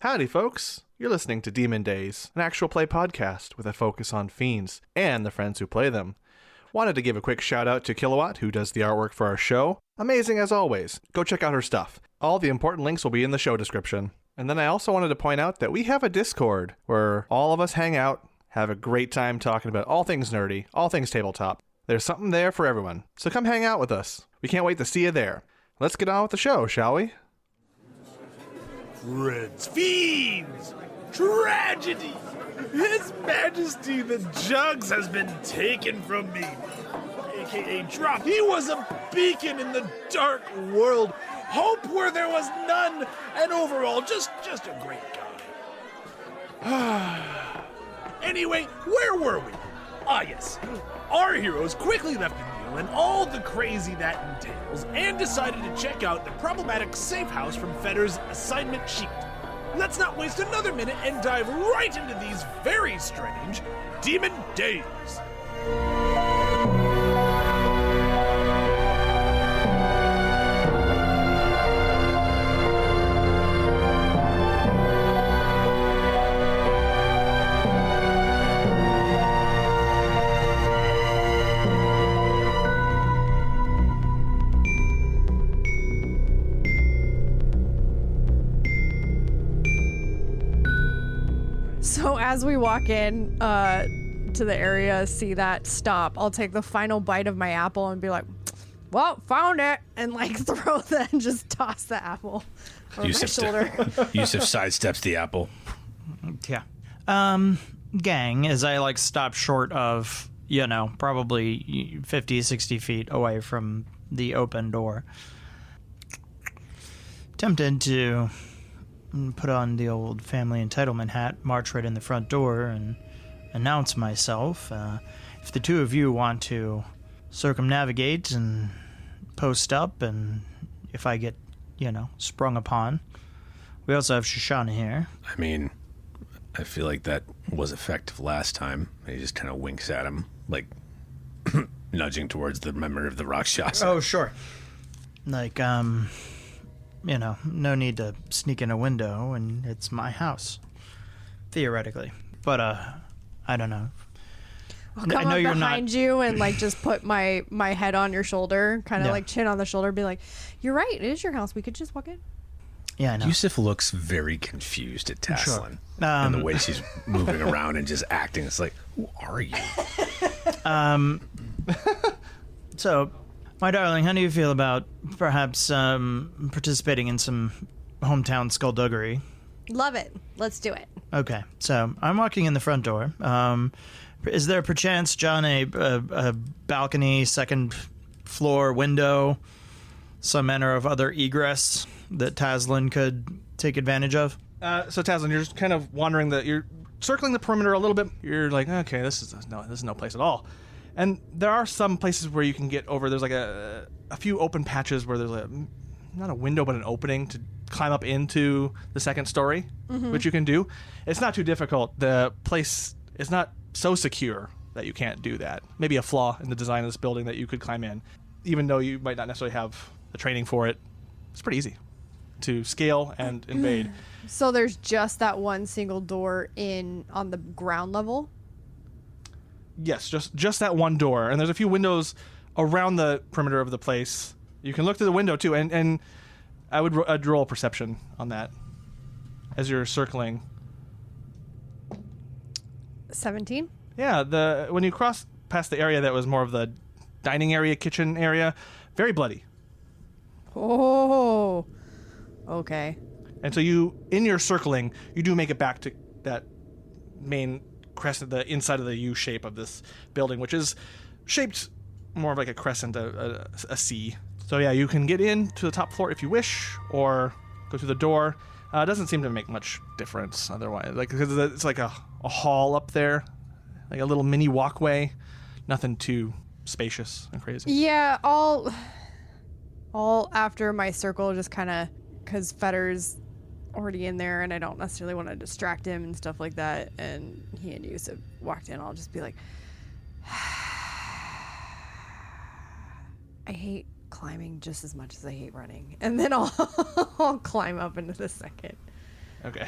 Howdy, folks. You're listening to Demon Dayz, an actual play podcast with a focus on fiends and the friends who play them. Wanted to give a quick shout out to KiloWhat, who does the artwork for our show. Amazing as always. Go check out her stuff. All the important links will be in the show description. And then I also wanted to point out that we have a Discord where all of us hang out, have a great time talking about all things nerdy, all things tabletop. There's something there for everyone. So come hang out with us. We can't wait to see you there. Let's get on with the show, shall we? Friends, fiends, tragedy. His Majesty the Jugs has been taken from me, aka dropped. He was a beacon in the dark world, hope where there was none, and overall just a great guy. Anyway, where were we? Ah yes, our heroes quickly left the meal and all the crazy that entails, and decided to check out the problematic safe house from Fetter's assignment sheet. Let's not waste another minute and dive right into these very strange Demon Days. So as we walk in to the area, see that stop, I'll take the final bite of my apple and be like, well, found it, and like throw that and just toss the apple over my shoulder. Yusuf sidesteps the apple. Yeah. Gang, as I like stop short of, probably 50, 60 feet away from the open door. Tempted to put on the old family entitlement hat, march right in the front door, and announce myself. If the two of you want to circumnavigate and post up, and if I get, sprung upon. We also have Shoshana here. I mean, I feel like that was effective last time. He just kind of winks at him, like nudging towards the member of the Rakshasa. Oh, sure. Like, no need to sneak in a window, and it's my house, theoretically. But, I don't know. I'll come up behind you and like just put my head on your shoulder, kind of like chin on the shoulder, be like, "You're right, it is your house. We could just walk in." Yeah, I know. Yusuf looks very confused at Tasslin. Sure. And the way she's moving around and just acting. It's like, who are you? So, my darling, how do you feel about perhaps participating in some hometown skullduggery? Love it. Let's do it. Okay, so I'm walking in the front door. Is there perchance, John, a balcony, second floor window, some manner of other egress that Tasslin could take advantage of? So Tasslin, you're just kind of wandering you're circling the perimeter a little bit. You're like, okay, this is no place at all. And there are some places where you can get over. There's like a few open patches where there's not a window, but an opening to climb up into the second story, which you can do. It's not too difficult. The place is not so secure that you can't do that. Maybe a flaw in the design of this building that you could climb in, even though you might not necessarily have the training for it. It's pretty easy to scale and invade. So there's just that one single door on the ground level? Yes, just that one door. And there's a few windows around the perimeter of the place. You can look through the window too, and I'd roll perception on that as you're circling. 17? Yeah, when you cross past the area that was more of the dining area, kitchen area, very bloody. Oh, okay. And so in your circling, you do make it back to that main crescent, the inside of the U shape of this building, which is shaped more of like a crescent, a C. So yeah, you can get in to the top floor if you wish, or go through the door. It doesn't seem to make much difference otherwise, because it's like a hall up there, like a little mini walkway. Nothing too spacious and crazy. Yeah, all after my circle, just kind of because Fetter's already in there, and I don't necessarily want to distract him and stuff like that. And he and Yusuf walked in. I'll just be like, I hate climbing just as much as I hate running, and then I'll climb up into the second Okay.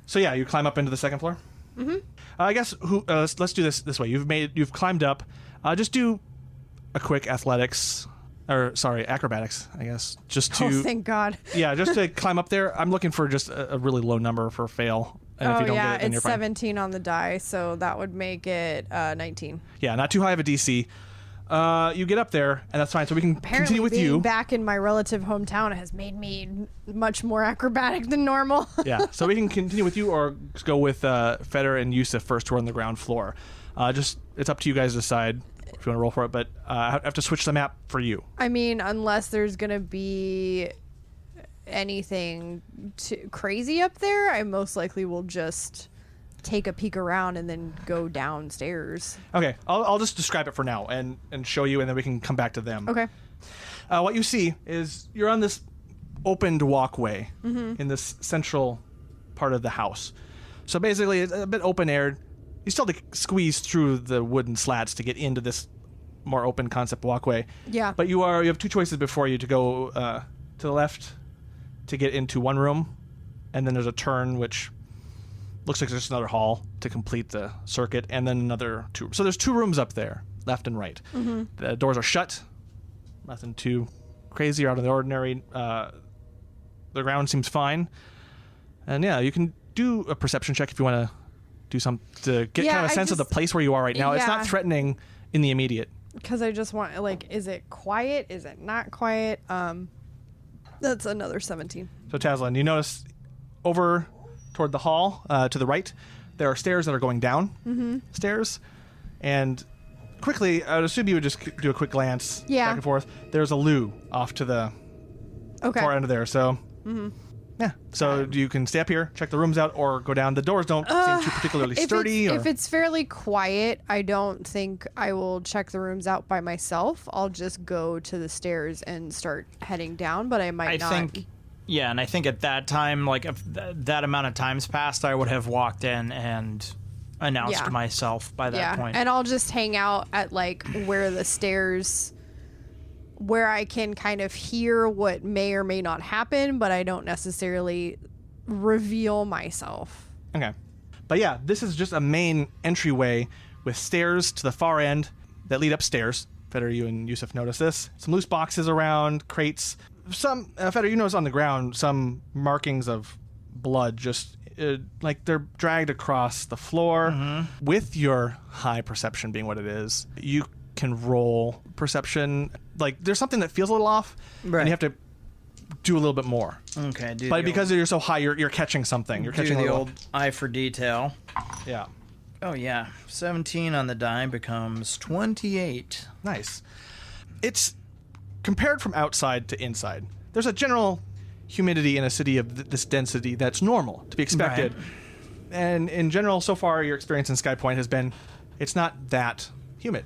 So yeah, you climb up into the second floor. Mm-hmm. I guess let's do this way. You've climbed up. Just do a quick acrobatics, I guess. Just to. Oh, thank God. Yeah, just to climb up there. I'm looking for just a really low number for fail. And if you don't get it, then you're it's fine. 17 on the die, so that would make it 19. Yeah, not too high of a DC. You get up there, and that's fine. So we can continue with being you. Back in my relative hometown has made me much more acrobatic than normal. Yeah, so we can continue with you or just go with Feder and Yusuf first, who are on the ground floor. It's up to you guys to decide if you want to roll for it, but I have to switch the map for you. I mean, unless there's going to be anything crazy up there, I most likely will just take a peek around and then go downstairs. Okay, I'll just describe it for now and show you, and then we can come back to them. Okay. What you see is you're on this opened walkway in this central part of the house. So basically, it's a bit open-aired. You still have to squeeze through the wooden slats to get into this more open concept walkway. Yeah. But you have two choices before you to go to the left to get into one room, and then there's a turn which looks like there's another hall to complete the circuit, and then another two. So there's two rooms up there, left and right. Mm-hmm. The doors are shut. Nothing too crazy or out of the ordinary. The ground seems fine. And yeah, you can do a perception check if you want to do some to get kind of a sense of the place where you are right now. It's not threatening in the immediate. Because I just want, is it quiet? Is it not quiet? That's another 17. So Tazlin, you notice over toward the hall to the right, there are stairs that are going down stairs. And quickly, I would assume you would just do a quick glance back and forth. There's a loo off to the far end of there. So, yeah. So you can stay up here, check the rooms out, or go down. The doors don't seem too particularly sturdy. If it's fairly quiet, I don't think I will check the rooms out by myself. I'll just go to the stairs and start heading down, but I think... Yeah, and I think at that time, if that amount of time's passed, I would have walked in and announced myself by that point. And I'll just hang out at where the stairs, where I can kind of hear what may or may not happen, but I don't necessarily reveal myself. Okay. But yeah, this is just a main entryway with stairs to the far end that lead upstairs. Feder, you and Yusuf notice this. Some loose boxes around, crates. Some, Feder, you notice on the ground some markings of blood, just they're dragged across the floor. With your high perception being what it is, you can roll perception. There's something that feels a little off, and you have to do a little bit more. Okay, but because you're so high, you're catching something. You're catching the a old eye for detail. Yeah. Oh yeah, 17 on the die becomes 28. Nice. It's compared from outside to inside. There's a general humidity in a city of this density that's normal to be expected. Right. And in general, so far, your experience in Skypoint has been it's not that humid.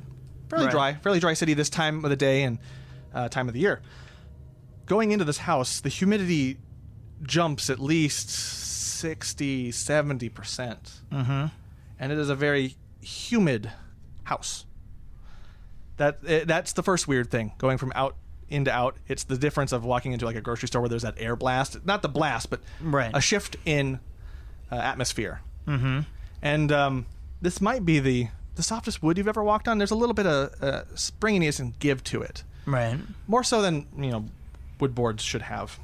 Fairly dry city this time of the day and time of the year. Going into this house, the humidity jumps at least 60, 70%. And it is a very humid house. That's the first weird thing, going from out into out. It's the difference of walking into a grocery store where there's that air blast. Not the blast, but a shift in atmosphere. And this might be the softest wood you've ever walked on. There's a little bit of springiness and give to it. Right. More so than, wood boards should have.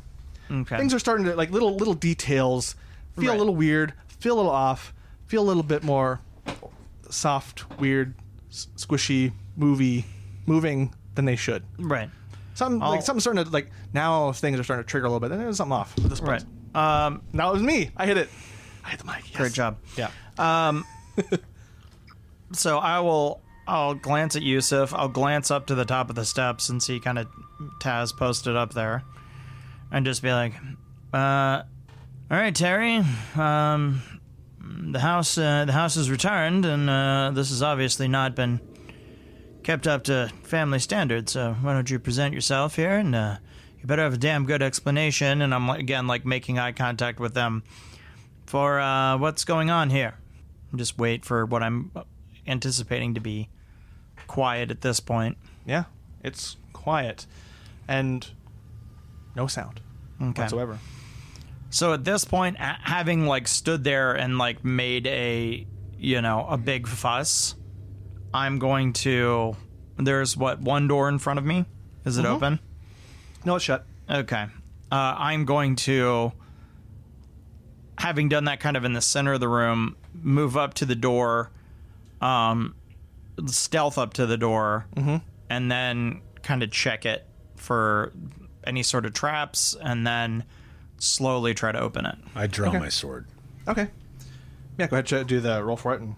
Okay. Things are starting to, little details feel a little weird, feel a little off, feel a little bit more soft, weird, squishy, moving than they should. Right. Something's starting to, now things are starting to trigger a little bit. There's something off with this place. Right. Now it was me. I hit it. I hit the mic. Yes. Great job. Yeah. So I'll glance at Yusuf. I'll glance up to the top of the steps and see kind of Taz posted up there, and just be like, "All right, Terry. The house is returned, and this has obviously not been kept up to family standards. So why don't you present yourself here, and you better have a damn good explanation." And I'm again making eye contact with them for what's going on here. Just wait for what I'm anticipating to be quiet at this point. Yeah, it's quiet and no sound whatsoever. So at this point, having like stood there and like made a big fuss, I'm going to. There's one door in front of me. Is it open? No, it's shut. Okay. I'm going to, having done that kind of in the center of the room, move up to the door, stealth up to the door, and then kind of check it for any sort of traps, and then slowly try to open it. I draw my sword. Okay. Yeah, go ahead, do the roll for it and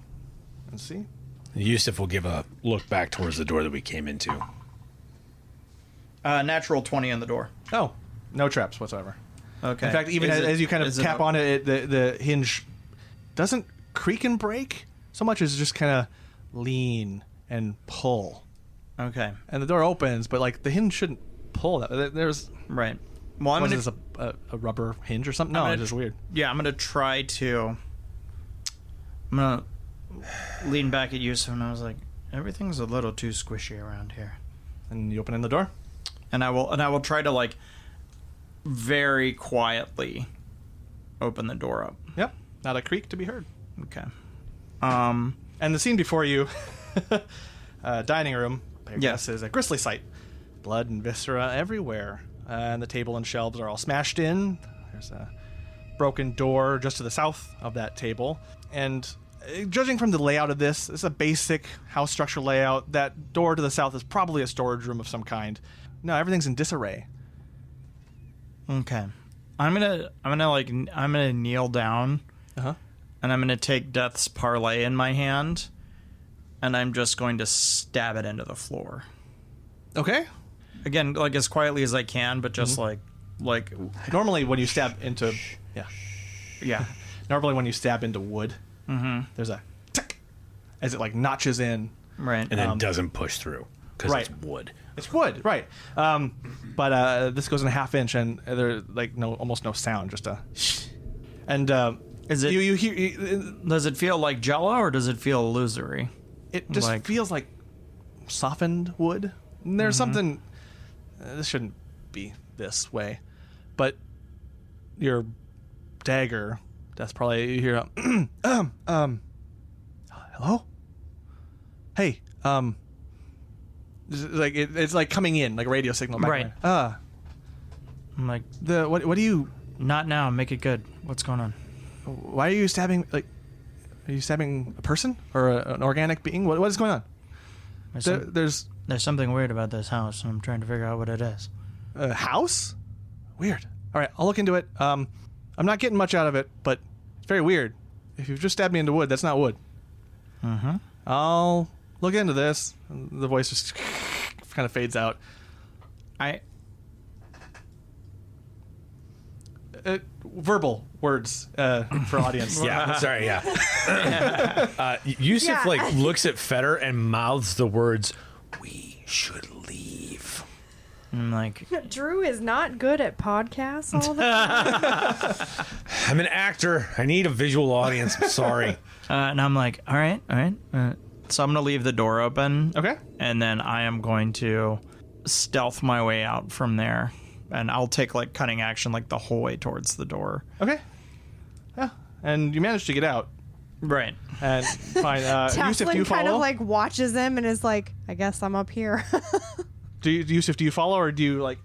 see. Yusuf will give a look back towards the door that we came into. Natural 20 on the door. Oh, no traps whatsoever. Okay. In fact, even as you kind of tap on it, the hinge doesn't creak and break so much as just kind of lean and pull. Okay. And the door opens, but like the hinge shouldn't pull. There's right. Well, was this a rubber hinge or something? No, it's just weird. Yeah, I'm gonna lean back at you, and I was like, everything's a little too squishy around here. And you open in the door, and I will try to like very quietly open the door up. Yep, not a creak to be heard. Okay. And the scene before you, dining room, I guess, is a grisly sight. Blood and viscera everywhere. And the table and shelves are all smashed in. There's a broken door just to the south of that table. And judging from the layout of this, it's a basic house structure layout. That door to the south is probably a storage room of some kind. No, everything's in disarray. Okay. I'm gonna kneel down. Uh-huh. And I'm gonna take Death's parlay in my hand, and I'm just going to stab it into the floor. Okay. Again, like as quietly as I can, but just like normally when you stab into yeah. Normally when you stab into wood, there's a tick as it like notches in. Right. And then doesn't push through because right. it's wood. It's wood, right? But this goes in a half inch, and there's like almost no sound, just a. And is it? You hear? Does it feel like Jello, or does it feel illusory? It just feels like softened wood. And there's something. This shouldn't be this way, but your dagger. That's probably you hear. Hello. Hey. It's like coming in like a radio signal. Back right. There. I'm like what do you? Not now. Make it good. What's going on? Why are you stabbing? Like, are you stabbing a person or an organic being? What is going on? There's something weird about this house, and I'm trying to figure out what it is. A house? Weird. All right, I'll look into it. I'm not getting much out of it, but it's very weird. If you've just stabbed me into wood, that's not wood. Mm-hmm. I'll look into this. The voice just kind of fades out. Verbal words for audience. Yeah, sorry, yeah. Yusuf looks at Feder and mouths the words, "We should leave." I'm like, Drew is not good at podcasts all the time. I'm an actor. I need a visual audience. I'm sorry. and I'm like, all right. So I'm going to leave the door open. Okay. And then I am going to stealth my way out from there. And I'll take like cutting action like the whole way towards the door. Okay. Yeah. And you managed to get out. Right. And fine. Yusuf, do you Taslin follow? kind of like watches him and is like, I guess I'm up here. Yusuf, do you follow or do you like?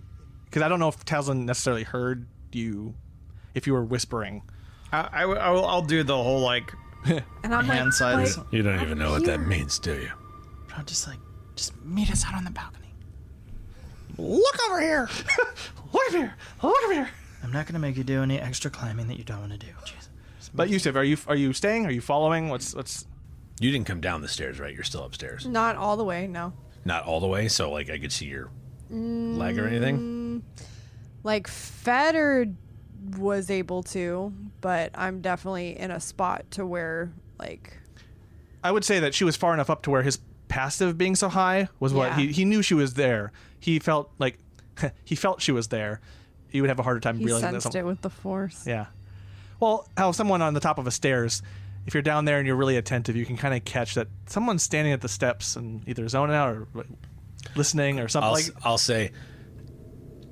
Because I don't know if Taslin necessarily heard you, if you were whispering. I'll do the whole like And I'm hand size. You don't even know what that means, do you? I'll just meet us out on the balcony. Look over here! Look over here! Look over here! I'm not gonna make you do any extra climbing that you don't want to do. Jesus. But Yusuf, are you staying? Are you following? What's? You didn't come down the stairs, right? You're still upstairs. Not all the way, no. Not all the way, so like I could see your leg or anything. Like Feder was able to, but I'm definitely in a spot to where like. I would say that she was far enough up to where his passive being so high was what Yeah. he knew she was there. He felt like he felt she was there. He would have a harder time He realizing that sensed it with the force. Yeah. Well, how someone on the top of a stairs, if you're down there and you're really attentive, you can kind of catch that someone's standing at the steps and either zoning out or listening or something. I'll say,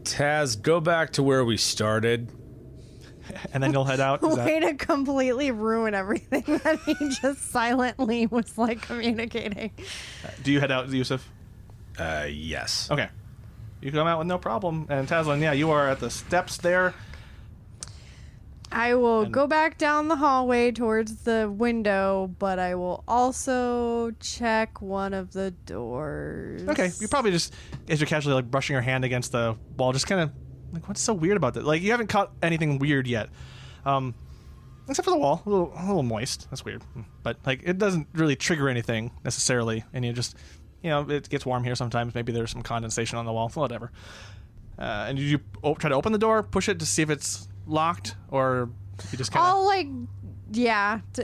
Taz, go back to where we started. And then you'll head out. Is Way to completely ruin everything that he just silently was like communicating. Do you head out, Yusuf? Yes. Okay. You come out with no problem. And Tazlin, yeah, you are at the steps there. I will go back down the hallway towards the window, but I will also check one of the doors. Okay. You probably just, as you're casually like brushing your hand against the wall, just kind of like, what's so weird about that? Like, you haven't caught anything weird yet. Except for the wall. A little moist. That's weird. But like, it doesn't really trigger anything necessarily. And you just, it gets warm here sometimes. Maybe there's some condensation on the wall. Whatever. And you try to open the door, push it to see if it's locked, or you just kind of... I'll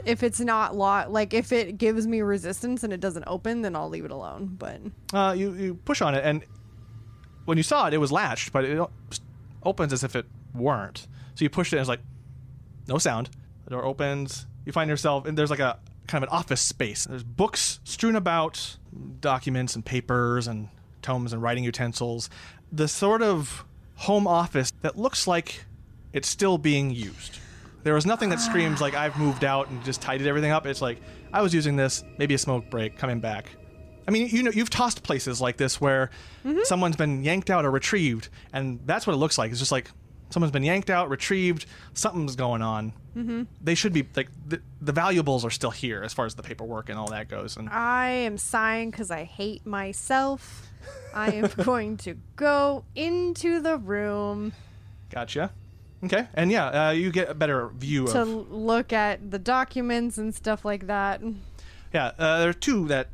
if it's not locked, like if it gives me resistance and it doesn't open, then I'll leave it alone. But you push on it, and when you saw it, it was latched, but it opens as if it weren't. So you pushed it, and it's like no sound. The door opens. You find yourself, and there's like a kind of an office space. There's books strewn about, documents and papers and tomes and writing utensils. The sort of home office that looks like it's still being used. There was nothing that screams like I've moved out and just tidied everything up. It's like I was using this, maybe a smoke break, coming back. I mean, you've tossed places like this where someone's been yanked out or retrieved, and that's what it looks like. It's just like someone's been yanked out, retrieved, something's going on. They should be like the valuables are still here as far as the paperwork and all that goes. And I am sighing because I hate myself. I am going to go into the room. Gotcha. Okay, and you get a better view to of... look at the documents and stuff like that. Yeah, there are two that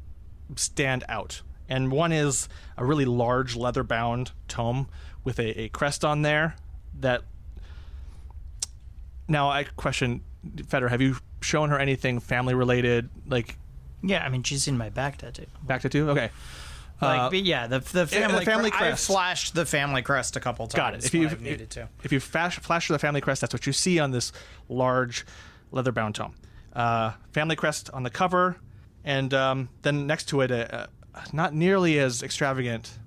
stand out, and one is a really large leather-bound tome with a crest on there that... Now, I question, Feder, have you shown her anything family-related, like... Yeah, I mean, she's seen my back tattoo. Back tattoo? Okay. But yeah, the family crest. I've flashed the family crest a couple times. Got it. If I've needed to. If you flash the family crest, that's what you see on this large leather-bound tome. Family crest on the cover, and then next to it, a not nearly as extravagant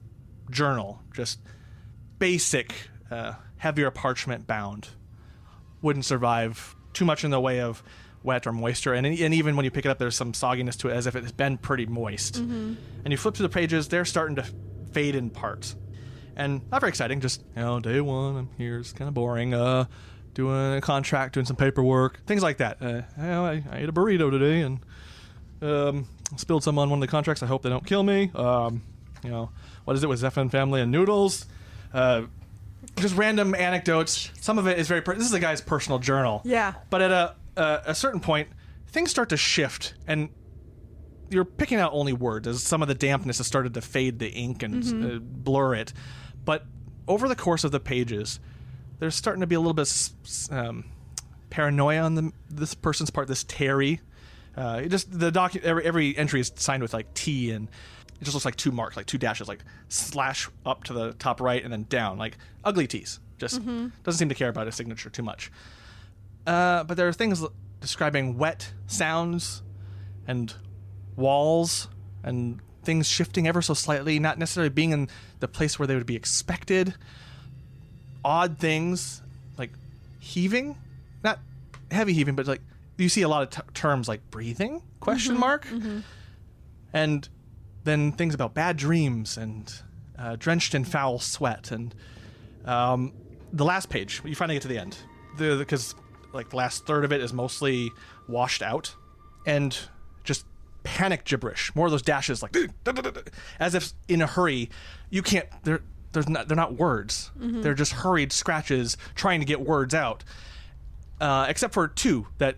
journal, just basic, heavier parchment bound. Wouldn't survive too much in the way of wet or moisture, and even when you pick it up, there's some sogginess to it as if it's been pretty moist. And you flip through the pages, they're starting to fade in parts, and not very exciting. Just day one, I'm here, it's kind of boring, doing a contract, doing some paperwork, things like that. I ate a burrito today and spilled some on one of the contracts. I hope they don't kill me. What is it with Zephan family and noodles? Just random anecdotes. Some of it is very this is a guy's personal journal. Yeah. But at a certain point, things start to shift, and you're picking out only words as some of the dampness has started to fade the ink and blur it. But over the course of the pages, there's starting to be a little bit paranoia on this person's part. This Terry, every entry is signed with like T, and it just looks like two marks, like two dashes, like slash up to the top right and then down, like ugly T's. Just doesn't seem to care about his signature too much. But there are things describing wet sounds and walls and things shifting ever so slightly, not necessarily being in the place where they would be expected. Odd things like heaving, not heavy heaving, but like you see a lot of terms like breathing, question mark. And then things about bad dreams and drenched in foul sweat. And the last page, you finally get to the end. Because like the last third of it is mostly washed out and just panic gibberish. More of those dashes, like as if in a hurry. You can't. They're not words. They're just hurried scratches trying to get words out. Except for two that,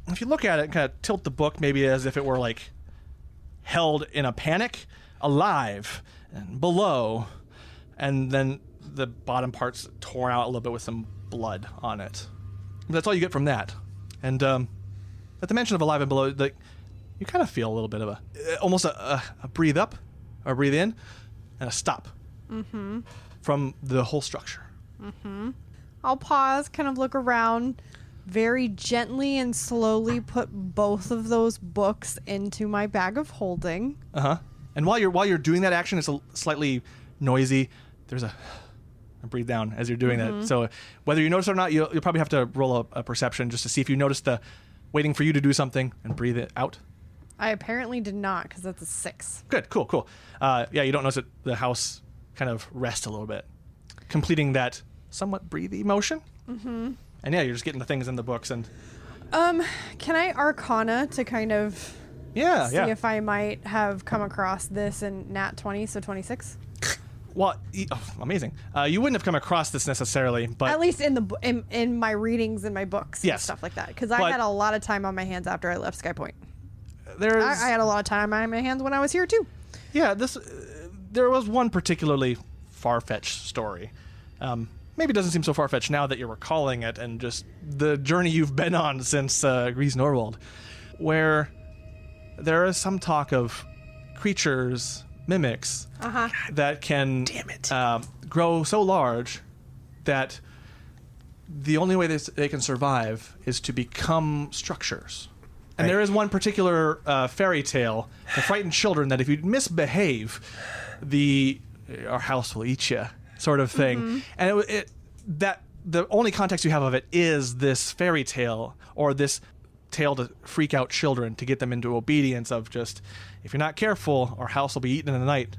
if you look at it, kind of tilt the book maybe as if it were like held in a panic, alive and below, and then the bottom part's torn out a little bit with some blood on it. That's all you get from that. And at the mention of alive and below, you kind of feel a little bit of almost a breathe up or breathe in and a stop from the whole structure. I'll pause, kind of look around, very gently and slowly put both of those books into my bag of holding. And while you're doing that action, it's slightly noisy. There's and breathe down as you're doing that. So whether you notice it or not, you'll probably have to roll a perception just to see if you notice the waiting for you to do something and breathe it out. I apparently did not, because that's a 6. Good, cool. Yeah, you don't notice it. The house kind of rest a little bit, completing that somewhat breathy motion. Mm-hmm. And yeah, you're just getting the things in the books and. Can I Arcana to kind of see if I might have come across this in Nat 20, so 26? Well, amazing. You wouldn't have come across this necessarily, but at least in my readings in my books and stuff like that, because I had a lot of time on my hands after I left Skypoint. I had a lot of time on my hands when I was here too. Yeah, there was one particularly far-fetched story. Maybe it doesn't seem so far-fetched now that you're recalling it and just the journey you've been on since Grease Norwald, where there is some talk of creatures, mimics, that can grow so large that the only way they can survive is to become structures. And there is one particular fairy tale to frighten children that if you misbehave, our house will eat you, sort of thing. And that the only context you have of it is this fairy tale, or this tale to freak out children, to get them into obedience of just, if you're not careful, our house will be eaten in the night,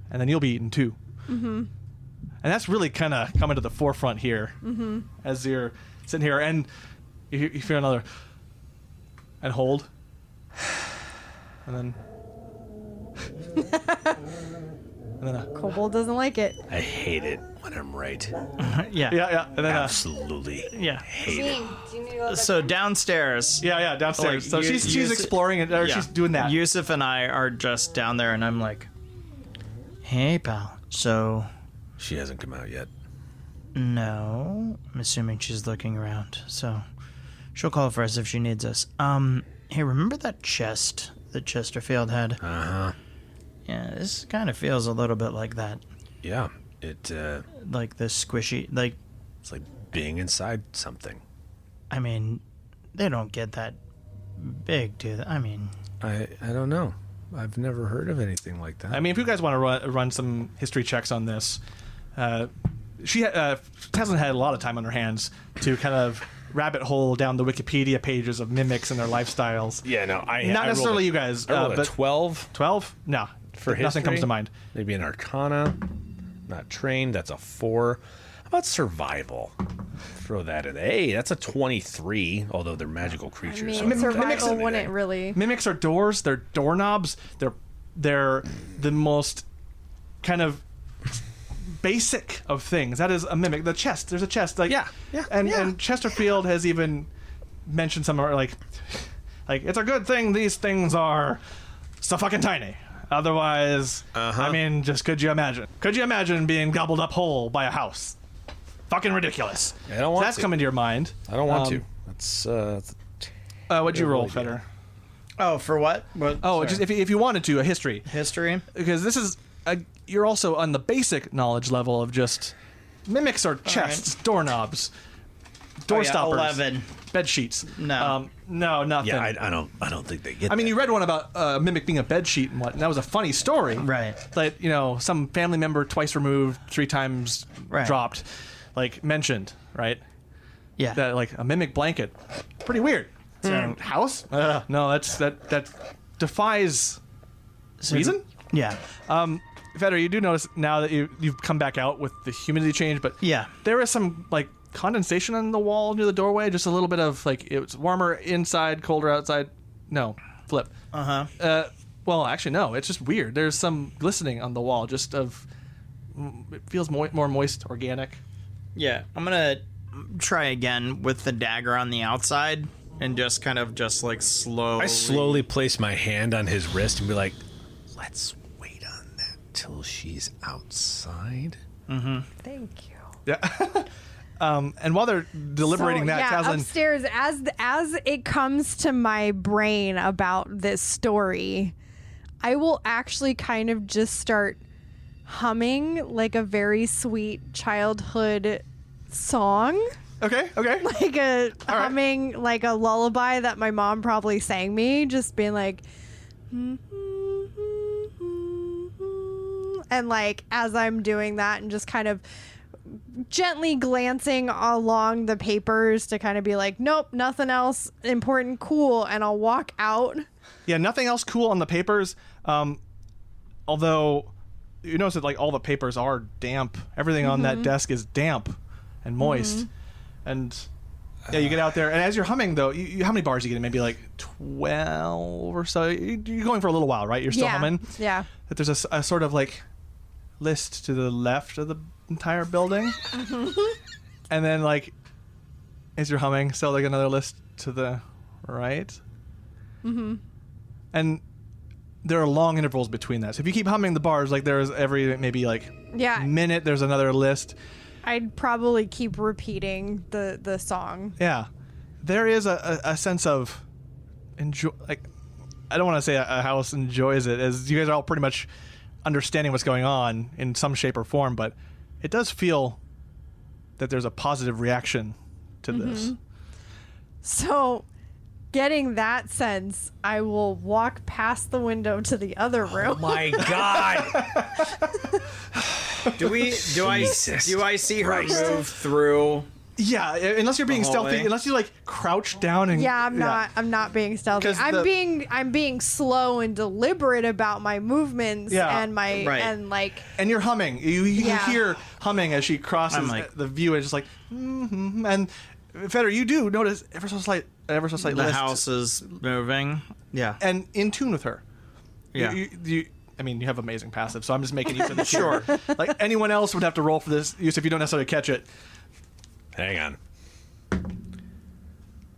and then you'll be eaten too. And that's really kind of coming to the forefront here as you're sitting here, and you feel another, and hold, and then Kobold doesn't like it. I hate it when I'm right. Yeah. And then Absolutely. Hate it. So downstairs. downstairs. Like, So she's exploring it, or she's doing that. Yusuf and I are just down there, and I'm like, hey, pal. So, She hasn't come out yet. no. I'm assuming she's looking around. So, she'll call for us if she needs us. Hey, remember that chest that Chesterfield had? Uh-huh. Yeah, this kind of feels a little bit like that. Yeah. It, Like the squishy, like, it's like being inside something. I mean, they don't get that big, do they? I mean, I don't know. I've never heard of anything like that. I mean, if you guys want to run some history checks on this, Teslin had a lot of time on her hands to kind of rabbit hole down the Wikipedia pages of mimics and their lifestyles. Yeah, no, Not necessarily you guys, I rolled a but 12 12? No, for nothing history. comes to mind. Maybe an Arcana. Not trained. That's a 4. How about survival? Throw that in. Hey, that's a 23. Although they're magical I creatures. mean, so it survival doesn't wouldn't anything. really. Mimics are doors. They're doorknobs. They're the most kind of basic of things. That is a mimic. The chest. There's a chest. Like And Chesterfield has even mentioned some like it's a good thing these things are so fucking tiny. Otherwise, I mean, just could you imagine? Could you imagine being gobbled up whole by a house? Fucking ridiculous. I don't want That's to. coming to your mind. I don't want to. That's What'd you roll, idea. Feder? oh, for what? Oh, just if you wanted to, a history. history. Because this is you're also on the basic knowledge level of just mimics are chests, doorknobs, door stoppers, 11. bed sheets. No. No, nothing. yeah. I don't think they get. I mean, that. you read one about a mimic being a bed sheet and what, and that was a funny story. Right. That some family member twice removed, 3 times Right. dropped, mentioned, right? Yeah. That a mimic blanket, pretty weird. House? No, that defies reason. Yeah. Feder, you do notice now that you've come back out with the humidity change, but Yeah. there is some condensation on the wall near the doorway. Just a little bit of it's warmer inside, colder outside. No, flip. Well, actually, no. It's just weird. There's some glistening on the wall. Just of it feels more moist, organic. Yeah. I'm gonna try again with the dagger on the outside and just kind of slow. I slowly place my hand on his wrist and be like, "Let's wait on that till she's outside." Thank you. Yeah. And while they're deliberating Taslin, upstairs, as it comes to my brain about this story, I will actually kind of just start humming a very sweet childhood song, okay. humming a lullaby that my mom probably sang me, just being like, and as I'm doing that and just kind of gently glancing along the papers to kind of be like, nope, nothing else important, cool, and I'll walk out. Yeah, nothing else cool on the papers. Although you notice that like all the papers are damp. Everything on that desk is damp and moist. And yeah, you get out there, and as you're humming though, how many bars you get in? Maybe like 12 or so. You're going for a little while, right? You're still humming. Yeah. That there's a sort of like list to the left of the entire building, and then like as you're humming, still like another list to the right. And there are long intervals between that. So if you keep humming the bars, like there's every maybe like minute, there's another list. I'd probably keep repeating the song. Yeah, there is a sense of enjoy. Like, I don't want to say a house enjoys it, as you guys are all pretty much understanding what's going on in some shape or form, but it does feel that there's a positive reaction to this. So, getting that sense, I will walk past the window to the other room. Oh my god! Do I see her move through? Yeah, unless you're being stealthy, hallway? unless you like crouch down and I'm not being stealthy. 'Cause I'm being slow and deliberate about my movements and my and like. And you're humming. You hear humming as she crosses the view, and it's just like, and Feder, you do notice ever so slight The list, house is moving. Yeah. and in tune with her. Yeah. You I mean, you have amazing passive, so I'm just making use of this. Sure. Like anyone else would have to roll for this use if you don't necessarily catch it. Hang on.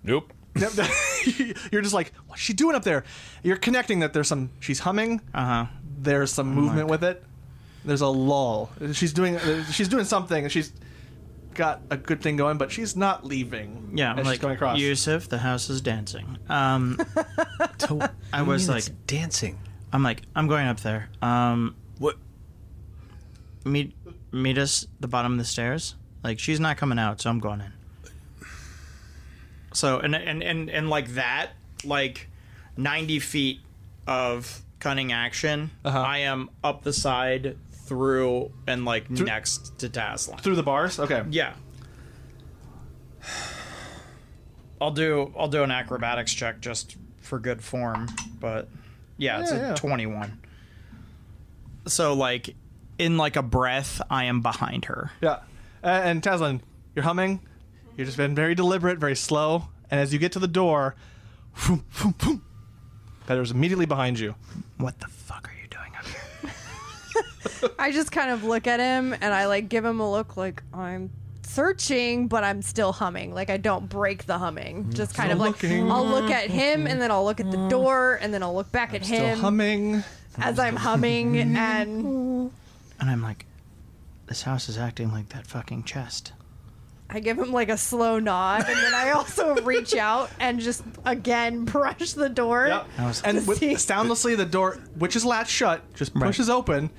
Nope. You're just like, what's she doing up there? You're connecting that she's humming. There's some movement with it. There's a lull. She's doing something, and she's got a good thing going, but she's not leaving. Yeah, as she's going across. Yusuf, the house is dancing. I was like, dancing. I'm like, I'm going up there. What? Meet us at the bottom of the stairs. Like, she's not coming out, so I'm going in. So and like that, like 90 feet of cunning action. I am up the side through and like next to Tasla. Through the bars? Okay. Yeah. I'll do an acrobatics check just for good form, but it's a 21. So like in like a breath, I am behind her. Yeah. And Taslan, you're humming. You've just been very deliberate, very slow. And as you get to the door, Feder's immediately behind you. What the fuck are you doing up here? I just kind of look at him and I like give him a look like I'm searching, but I'm still humming. Like I don't break the humming. Just kind of like I'll look at him and then I'll look at the door and then I'll look back at him. Still humming. As I'm humming and I'm like, this house is acting like that fucking chest. I give him like a slow nod and then I also reach out and just again brush the door. Yep. And soundlessly the door, which is latched shut, just pushes open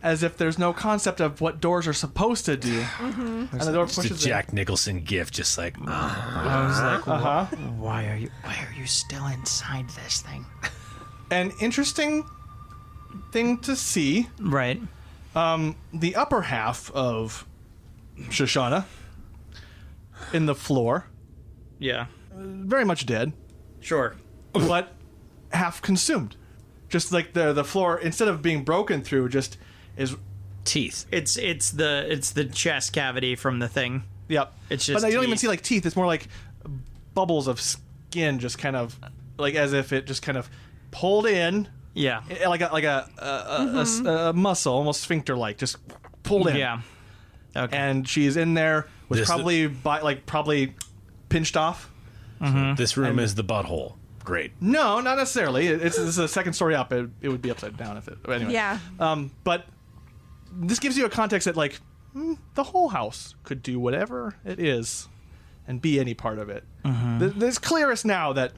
as if there's no concept of what doors are supposed to do. And the door Just a pushes Jack Nicholson gift, just like, I was like, why are you still inside this thing? An interesting thing to see. Right. The upper half of Shoshana in the floor, Yeah. very much dead, Sure. but half consumed. Just like the floor, instead of being broken through, just is. teeth. It's the chest cavity from the thing. Yep. It's just But you don't even teeth. see like teeth. It's more like bubbles of skin, just kind of like as if it just kind of pulled in, Yeah. like a muscle, almost sphincter-like, just pulled in. Yeah. Okay. And she's in there, was This- probably pinched off. This room is the butthole. Great. No, not necessarily. It's a second story up. It would be upside down if it. Anyway. Yeah. But this gives you a context that like the whole house could do whatever it is, and be any part of it. It's clearest now that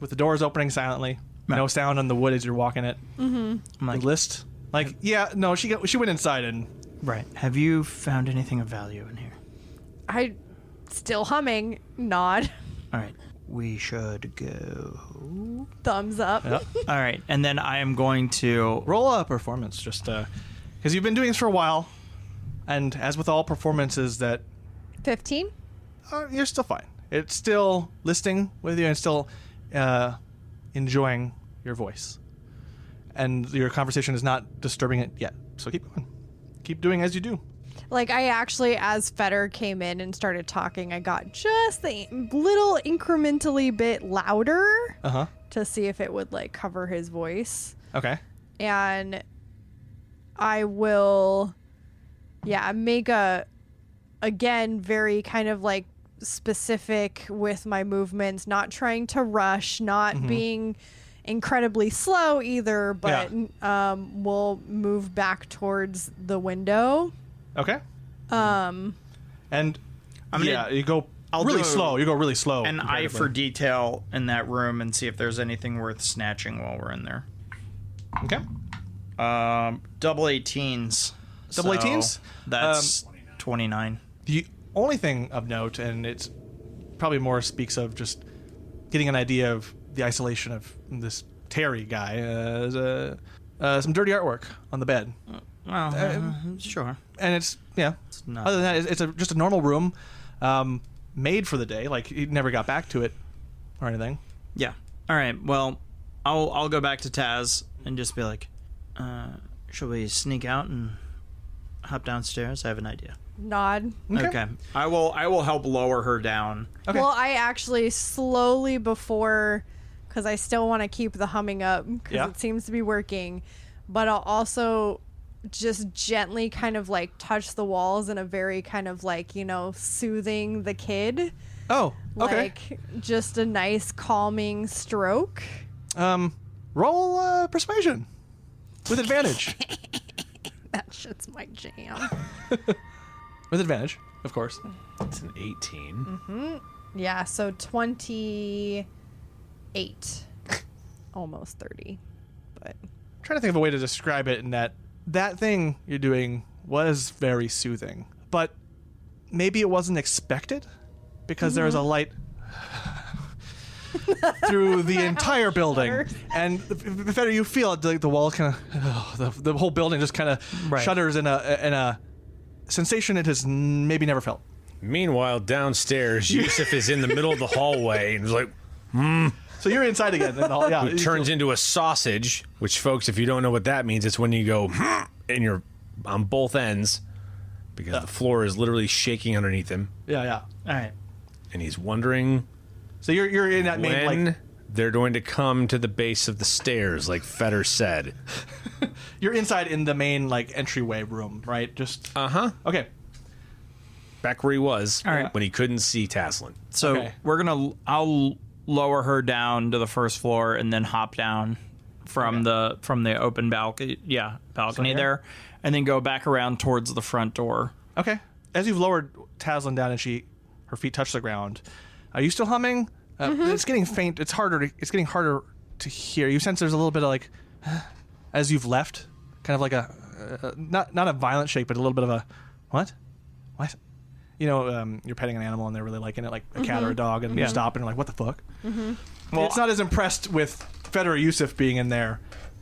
with the doors opening silently, no sound on the wood as you're walking it. I'm like, The list, like no, she went inside and. right. Have you found anything of value in here? I still humming, nod, All right. We should go. thumbs up. Yep. All right. And then I am going to. Roll a performance, just because you've been doing this for a while. And as with all performances that 15. you're still fine. It's still listening with you and still enjoying your voice. And your conversation is not disturbing it yet. So keep going. Keep doing as you do. Like, I actually, as Feder came in and started talking, I got just a little incrementally bit louder to see if it would, like, cover his voice. Okay. And I will, make again, very kind of, like, specific with my movements, not trying to rush, not being incredibly slow either, but we'll move back towards the window. Okay. Um, and you go I'll really do slow. You go really slow. An eye for detail in that room and see if there's anything worth snatching while we're in there. Okay. Double 18s. Double 18s? That's 29. The only thing of note, and it's probably more speaks of just getting an idea of the isolation of this Terry guy, is some dirty artwork on the bed. Well, sure. And it's, not- other than that, it's just a normal room made for the day. Like, he never got back to it or anything. Yeah. All right. Well, I'll go back to Taz and just be like, should we sneak out and hop downstairs? I have an idea. nod. Okay. I will help lower her down. Okay. Well, I actually slowly because I still want to keep the humming up because it seems to be working, but I'll also just gently kind of like touch the walls in a very kind of like, soothing the kid. Oh, okay. Like just a nice calming stroke. Roll persuasion with advantage. That shit's my jam. With advantage, of course. It's an 18. Yeah, so 28. Almost 30. But I'm trying to think of a way to describe it in that thing you're doing was very soothing, but maybe it wasn't expected because there was a light through the entire building, and the better you feel it, like the walls kind of, the whole building just kind of shudders in a sensation it has maybe never felt. Meanwhile, downstairs, Yusuf is in the middle of the hallway and is like, So you're inside again. In the hall, yeah. Who turns into a sausage, which, folks, if you don't know what that means, it's when you go and you're on both ends because the floor is literally shaking underneath him. Yeah. All right. And he's wondering So you're in that main when like they're going to come to the base of the stairs, like Feder said. you're inside in the main like entryway room, right? Just Okay. Back where he was All right. when he couldn't see Taslin. So Okay. I'll lower her down to the first floor and then hop down from the open balcony. Yeah, balcony here? there, and then go back around towards the front door. Okay. As you've lowered Taslin down and her feet touch the ground, are you still humming? It's getting faint. It's getting harder to hear. You sense there's a little bit of like, as you've left, kind of like a not a violent shake, but a little bit of a what? You're petting an animal and they're really liking it, like a cat or a dog, and you stop and you're like, what the fuck? Well, it's not as impressed with Feder or Yusuf being in there.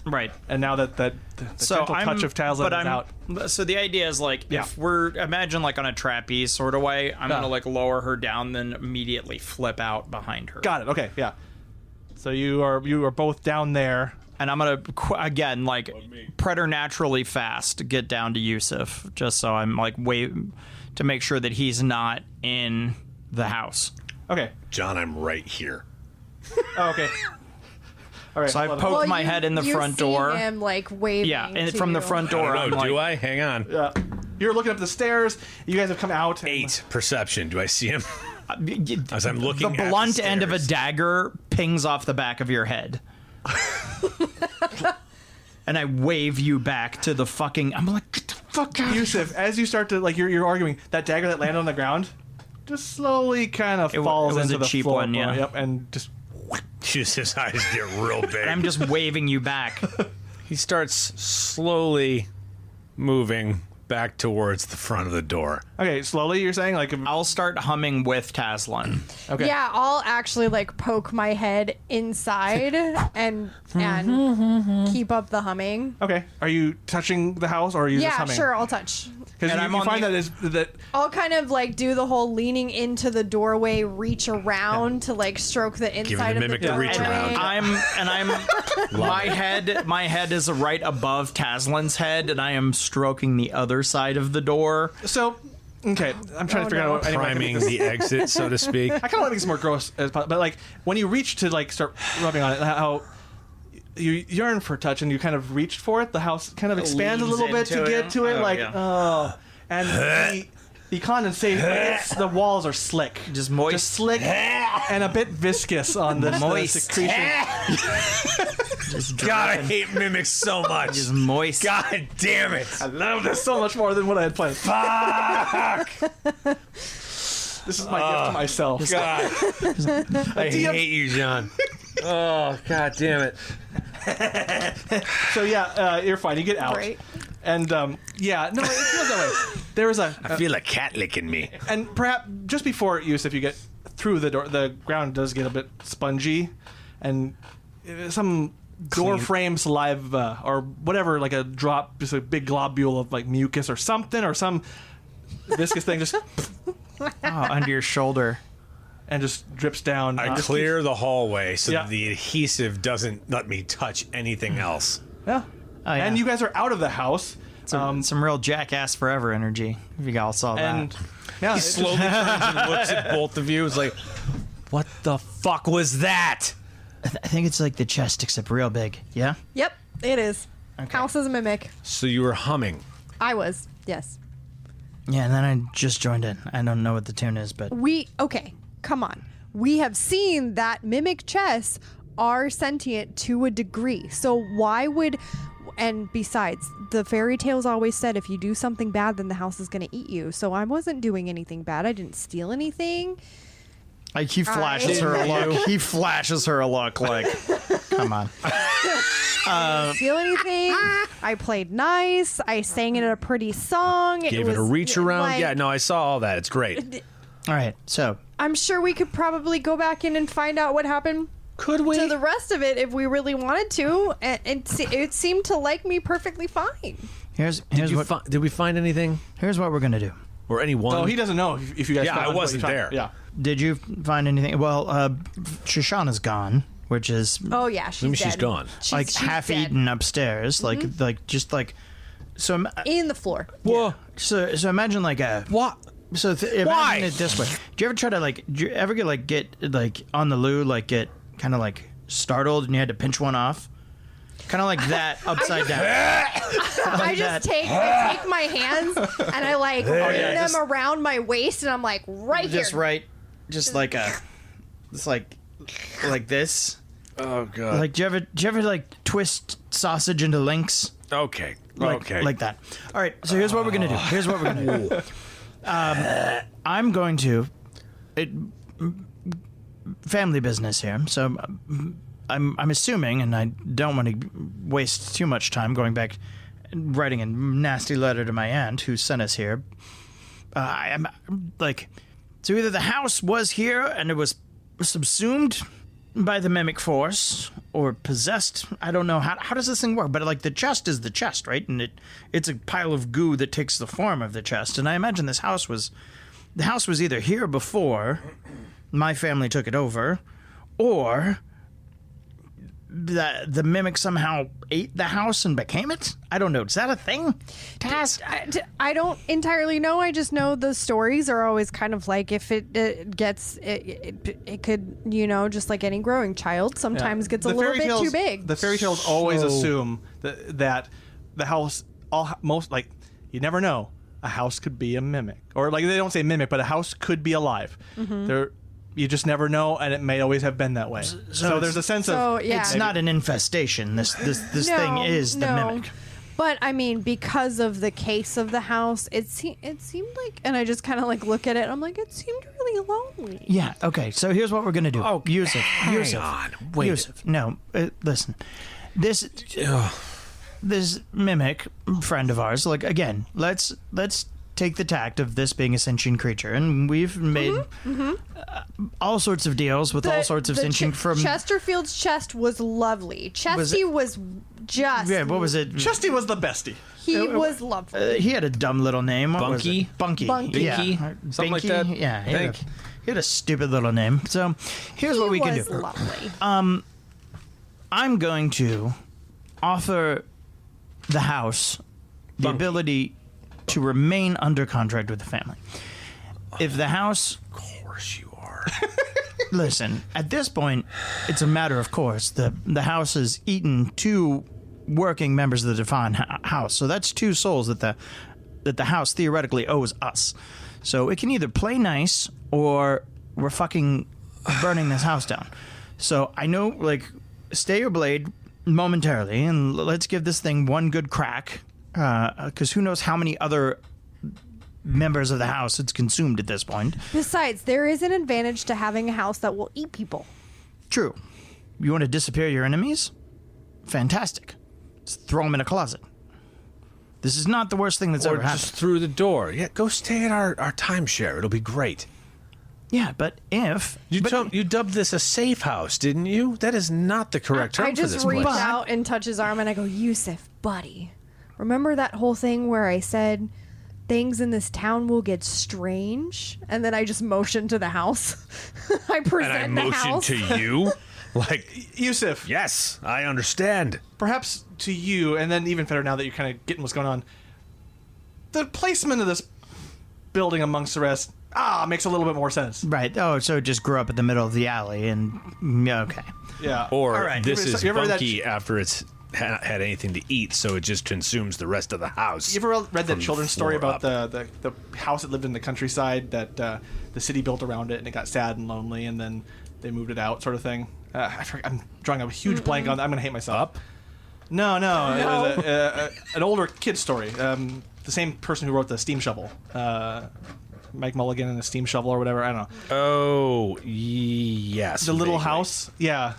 Right. And now that the gentle touch of Taslin is out. So the idea is like, if we're imagine like on a trapeze sort of way, I'm gonna like lower her down, then immediately flip out behind her. Got it. Okay, yeah. So you are both down there. And I'm gonna again like preternaturally fast get down to Yusuf, just so I'm like to make sure that he's not in the house. Okay. John, I'm right here. Oh, okay. All right. So I poked my head in the front door. Him like waving. Yeah, and to from the you. front I door, don't know, I'm do like, I? Hang on. Yeah. You're looking up the stairs. You guys have come out. 8 perception. Do I see him? As I'm looking the at blunt the end of a stairs. dagger pings off the back of your head. And I wave you back to the fucking. I'm like, get the fuck out. Yusuf, as you start to like, you're arguing that dagger that landed on the ground, just slowly kind of falls it was into a the cheap floor. one, yeah. Yep, and just Yusuf's eyes get real big. And I'm just waving you back. He starts slowly moving back towards the front of the door. Okay, slowly. You're saying like I'll start humming with Taslin. okay. Yeah, I'll actually like poke my head inside and keep up the humming. Okay. Are you touching the house or are you just Yeah, humming? sure, I'll touch. Because And you, I'm you on find the- that I'll kind of like do the whole leaning into the doorway, reach around to like stroke the inside of the mimic the doorway. reach around. My head is right above Taslin's head, and I am stroking the other side of the door. So, okay, I'm trying to figure out what Priming the exit, so to speak. I kind of want to make this more gross as possible, but like when you reach to like start rubbing on it, how you yearn for touch and you kind of reached for it, the house kind of expands a leans little bit to into get it. to it, Oh, like yeah. and the condensation, like, the walls are slick, Just moist. just slick, and a bit viscous on the Moist. secretion. Just God, I dripping. hate mimics so much. Just moist. God damn it. I love this so much more than what I had planned. Fuck. This is my gift to myself. God. I hate you, John. Oh, God damn it. So yeah, you're fine. You get out. Right. And yeah, no, it feels that way. There was a, I feel a cat licking me. and perhaps just before use, if you get through the door, the ground does get a bit spongy, and some door frame saliva or whatever, like a drop, just a big globule of like mucus or something, or some viscous thing, just Under your shoulder. and just drips down. I clear the hallway so Yeah. that the adhesive doesn't let me touch anything else. Yeah. Oh, yeah. And you guys are out of the house. Some real jackass forever energy. If you all saw And that. yeah, He it just- slowly turns and looks at both of you. It's like, what the fuck was that? I think it's like the chest except real big. Yeah. Yep, it is. House is a mimic. So you were humming. I was, yes. Yeah, and then I just joined in. I don't know what the tune is, but Okay, come on. We have seen that mimic chests are sentient to a degree. So why would, and besides, the fairy tales always said if you do something bad, then the house is going to eat you. So I wasn't doing anything bad. I didn't steal anything. Like he flashes her a look. He flashes her a look like, come on. Steal anything. I played nice. I sang it a pretty song. Gave it a reach around. like- Yeah, no, I saw all that. It's great. all right. So I'm sure we could probably go back in and find out what happened Could we? to the rest of it if we really wanted to. And it seemed to like me perfectly fine. here's Did we find anything? here's what we're gonna do. Or anyone? Oh, he doesn't know if you guys. Yeah, found I what wasn't you found. there. Yeah. Did you find anything? Well, Shoshana's gone, which is Oh yeah, she's Maybe dead. she's gone. like she's half dead. eaten upstairs, like just like so. In the floor. Whoa. So imagine like a What? So imagine Why? it this way. Do you ever try to do you ever get on the loo, like get kind of like startled and you had to pinch one off? Kind of like that upside down. I just take my hands and I like bring them just- around my waist and I'm like right Just here. right, just like it's like this. Oh, God. Like do you ever like twist sausage into links? Okay. Like, Okay. like that. All right. So here's what we're gonna do. Here's what we're gonna do. I'm going to family business here. So I'm assuming, and I don't want to waste too much time going back and writing a nasty letter to my aunt who sent us here. I'm like, so either the house was here and it was subsumed by the mimic force or possessed. I don't know how does this thing work, but like the chest is the chest, right? And it's a pile of goo that takes the form of the chest. And I imagine the house was either here before my family took it over, or the mimic somehow ate the house and became it. I don't know. Is that a thing? Task. I don't entirely know. I just know the stories are always kind of like if it could, just like any growing child, sometimes gets a The little fairy bit tales- too big. The fairy tales always assume that the house, you never know. A house could be a mimic, or like they don't say mimic, but a house could be alive. You just never know, and it may always have been that way. So there's a sense of yeah. It's not an infestation. This thing is the mimic. But I mean, because of the case of the house, it seemed like, and I just kind of like look at it, and I'm like, it seemed really lonely. Yeah. Okay. So here's what we're gonna do. Oh, Yusuf. hang on. Wait. Yusuf. No. Listen. This. this mimic friend of ours, like, again, let's take the tact of this being a sentient creature, and we've made all sorts of deals with all sorts of sentient from Chesterfield's chest was lovely. Chesty was just what was it? Chesty was the bestie. he was lovely. He had a dumb little name. What was Bunky? it? Bunky. Bunky. Yeah. Binky? Something like that? Yeah. He Think. had a stupid little name. So here's what we can was do. lovely. I'm going to offer the house the Bunky. ability to remain under contract with the family. If the house, Of course you are. listen, at this point, it's a matter of course. The house has eaten 2 working members of the Zephan house, so that's 2 souls that the house theoretically owes us. So it can either play nice or we're fucking burning this house down. So I know, like, stay your blade momentarily, and let's give this thing one good crack. Because who knows how many other members of the house it's consumed at this point. Besides, there is an advantage to having a house that will eat people. True. You want to disappear your enemies? Fantastic. Just throw them in a closet. This is not the worst thing that's Or ever happened. just through the door. Yeah, go stay at our timeshare. It'll be great. Yeah, but if... You but, dubbed this a safe house, didn't you? That is not the correct term I for just this reach place. out and touch his arm and I go, Yusuf, buddy. Remember that whole thing where I said things in this town will get strange? And then I just motion to the house. I present And I the motioned house. to you. Like, Yusuf, yes, I understand. perhaps to you, and then even better now that you're kind of getting what's going on, the placement of this building amongst the rest makes a little bit more sense. Right. Oh, so it just grew up in the middle of the alley, and... Okay. Yeah. Or All right. this is You ever read that Bunky after it's had anything to eat, so it just consumes the rest of the house. You ever read that from children's story floor about up. the house that lived in the countryside that the city built around it, and it got sad and lonely, and then they moved it out, sort of thing? I'm drawing a huge blank on that. I'm going to hate myself. Up? No. It was an older kid story. The same person who wrote the Steam Shovel. Mike Mulligan and the Steam Shovel or whatever. I don't know. Oh, yes. The little vaguely. house. Yeah.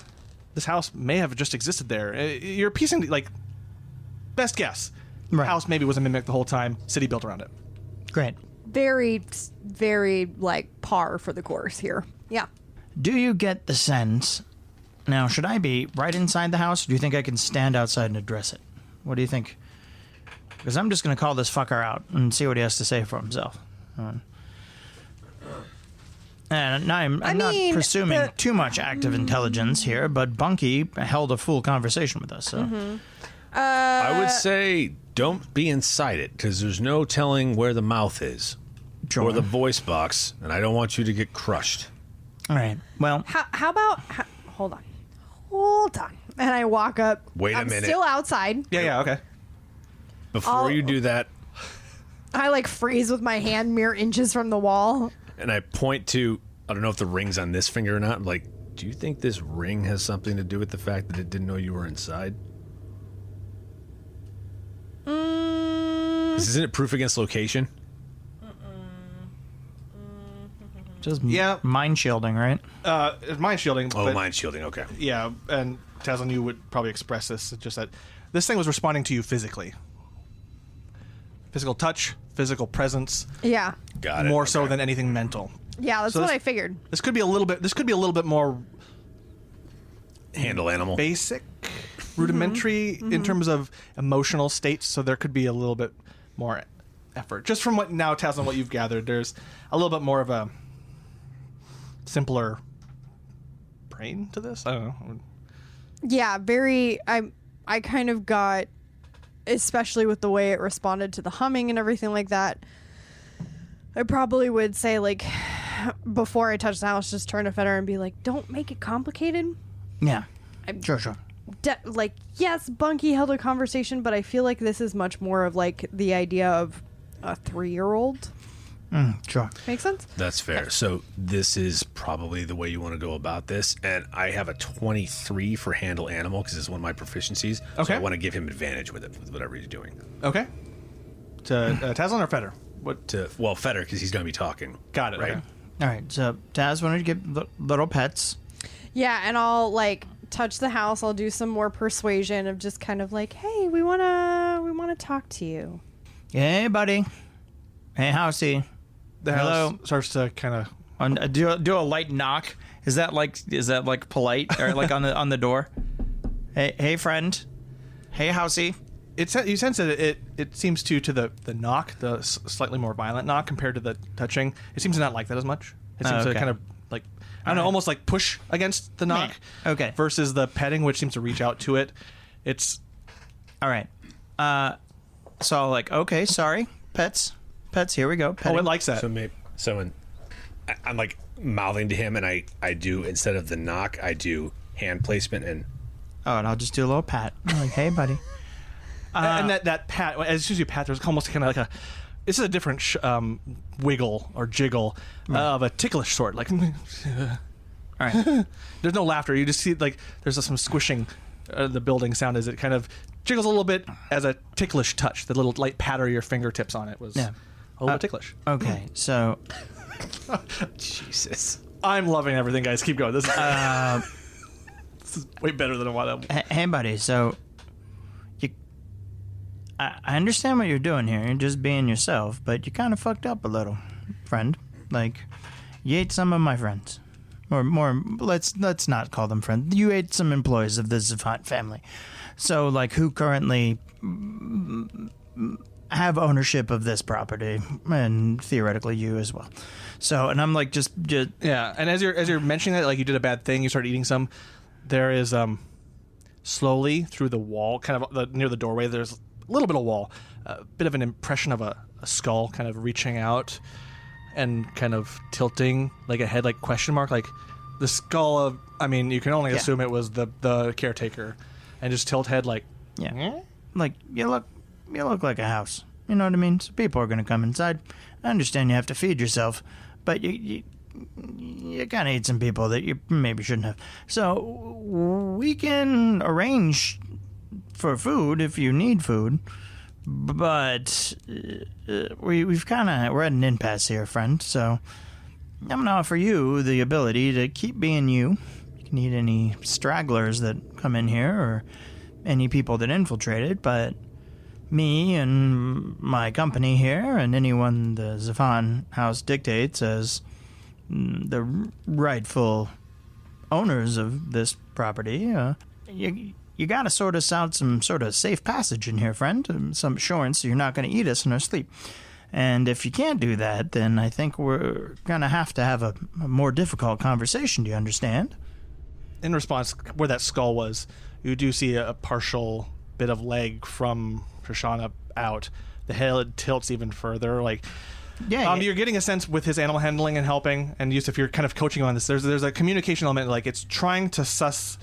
This house may have just existed there. You're piecing, like, best guess. Right. House maybe was a mimic the whole time. City built around it. Great. Very, very, like, par for the course here. Yeah. Do you get the sense... Now, should I be right inside the house, or do you think I can stand outside and address it? What do you think? Because I'm just going to call this fucker out and see what he has to say for himself. And I'm not mean, presuming too much active intelligence here, but Bunky held a full conversation with us. So I would say don't be inside it, because there's no telling where the mouth is. Sure. Or the voice box, and I don't want you to get crushed. All right. Well, How about... hold on. And I walk up. Wait a I'm minute. still outside. Yeah, okay. Before you do that, I, like, freeze with my hand mere inches from the wall. and I point to, I don't know if the ring's on this finger or not, I'm like, do you think this ring has something to do with the fact that it didn't know you were inside? 'Cause isn't it proof against location? just Yeah. mind shielding, right? It's mind shielding. Oh, but, mind shielding, okay. Yeah, and Tazlin, you would probably express this. It's just that this thing was responding to you physically. Physical touch, physical presence, Yeah. Got it. more so okay. than anything mental. Yeah, that's So what this- I figured. This could be a little bit more Handle animal. basic, rudimentary in terms of emotional states. So there could be a little bit more effort. Just from what now, Tazlin, what you've gathered, there's a little bit more of a simpler brain to this. I don't know. Yeah, very. I kind of got, especially with the way it responded to the humming and everything like that. I probably would say, like, before I touch the house, just turn to Feder and be like, "Don't make it complicated." Yeah. I'm- Sure. Like, yes, Bunky held a conversation, but I feel like this is much more of like the idea of a 3-year-old. Sure. Make sense? That's fair. So this is probably the way you want to go about this. And I have a 23 for handle animal because it's one of my proficiencies. So Okay. I want to give him advantage with it, with whatever he's doing. Okay. To Tazlin or Feder? What? Well, Feder, because he's going to be talking. Got it. Right. Okay. All right. So Taz wanted to get little pets. Yeah, and I'll like touch the house. I'll do some more persuasion of just kind of like, hey, we wanna talk to you. Hey, buddy. Hey, housey. The Hello. house starts to kind of Do a light knock. Is that like polite or like on the door? Hey, friend. Hey, housey. you sense that it seems to the knock, the slightly more violent knock compared to the touching. It seems to not like that as much. It seems to okay. kind of like, I don't know, almost like push against the knock. Okay. Versus the petting, which seems to reach out to it. It's All right. So I'll like, okay, sorry. Pets, here we go. Petting. it likes that. I'm like mouthing to him, and I do, instead of the knock, I do hand placement and and I'll just do a little pat. I'm like, hey, buddy. And that pat, as soon as you pat, there's almost kind of like this is a different wiggle or jiggle of a ticklish sort. Like, All right. there's no laughter. You just see like there's some squishing the building sound as it kind of jiggles a little bit as a ticklish touch. The little light patter of your fingertips on it was a little bit ticklish. Okay, so Jesus. I'm loving everything, guys. Keep going. This is way better than I want. hey, buddy. So I understand what you're doing here. You're just being yourself, but you kind of fucked up a little, friend. Like, you ate some of my friends. Or more, let's not call them friends. You ate some employees of the Zephan family. So, like, who currently have ownership of this property, and theoretically you as well. So, and I'm like, just Yeah, and as you're mentioning that, like you did a bad thing, you started eating some. There is slowly through the wall, kind of near the doorway. There's a little bit of wall, a bit of an impression of a skull, kind of reaching out and kind of tilting, like a head, like question mark, like the skull of. I mean, you can only assume it was the caretaker, and just tilt head, like like you look like a house. You know what I mean? So people are going to come inside. I understand you have to feed yourself, but you kind of eat some people that you maybe shouldn't have. So we can arrange for food if you need food, but we're at an impasse here, friend. So I'm going to offer you the ability to keep being you. You can eat any stragglers that come in here or any people that infiltrated, but me and my company here and anyone the Zephan house dictates as the rightful owners of this property, you gotta sort of sound some sort of safe passage in here, friend. Some assurance you're not gonna eat us in our sleep. And if you can't do that, then I think we're gonna have to have a more difficult conversation, do you understand? in response, where that skull was, you do see a partial bit of leg from Shoshana out. The head tilts even further. Like, you're getting a sense with his animal handling and helping, and Yusuf, you're kind of coaching on this. There's a communication element, like it's trying to suss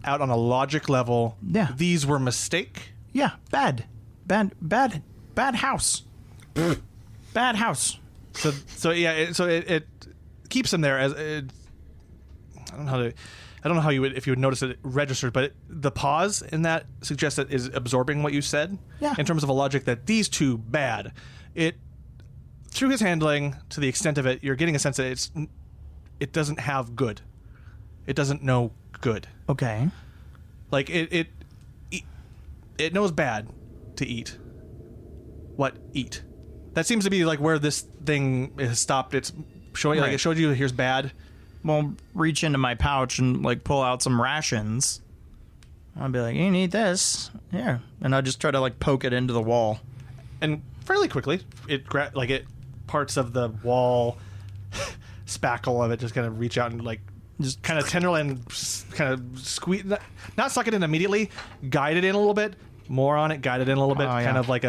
out on a logic level. Yeah. These were mistake. Yeah, bad house. Bad house. So it keeps him there as I don't know how you would, if you would notice it registered, but the pause in that suggests that is absorbing what you said. Yeah. In terms of a logic that these two bad. It through his handling, to the extent of it, you're getting a sense that it doesn't have good. It doesn't know good. Okay. Like it knows bad to eat. What eat? That seems to be like where this thing has stopped. It's showing like Right. it showed you here's bad. Well, reach into my pouch and like pull out some rations. I'll be like, you can eat this. Here. And I'll just try to like poke it into the wall. And fairly quickly, it parts of the wall spackle of it just kind of reach out and like just kind of tenderly and kind of squeeze, not suck it in immediately, guide it in a little bit, more on it, guide it in a little bit, kind of like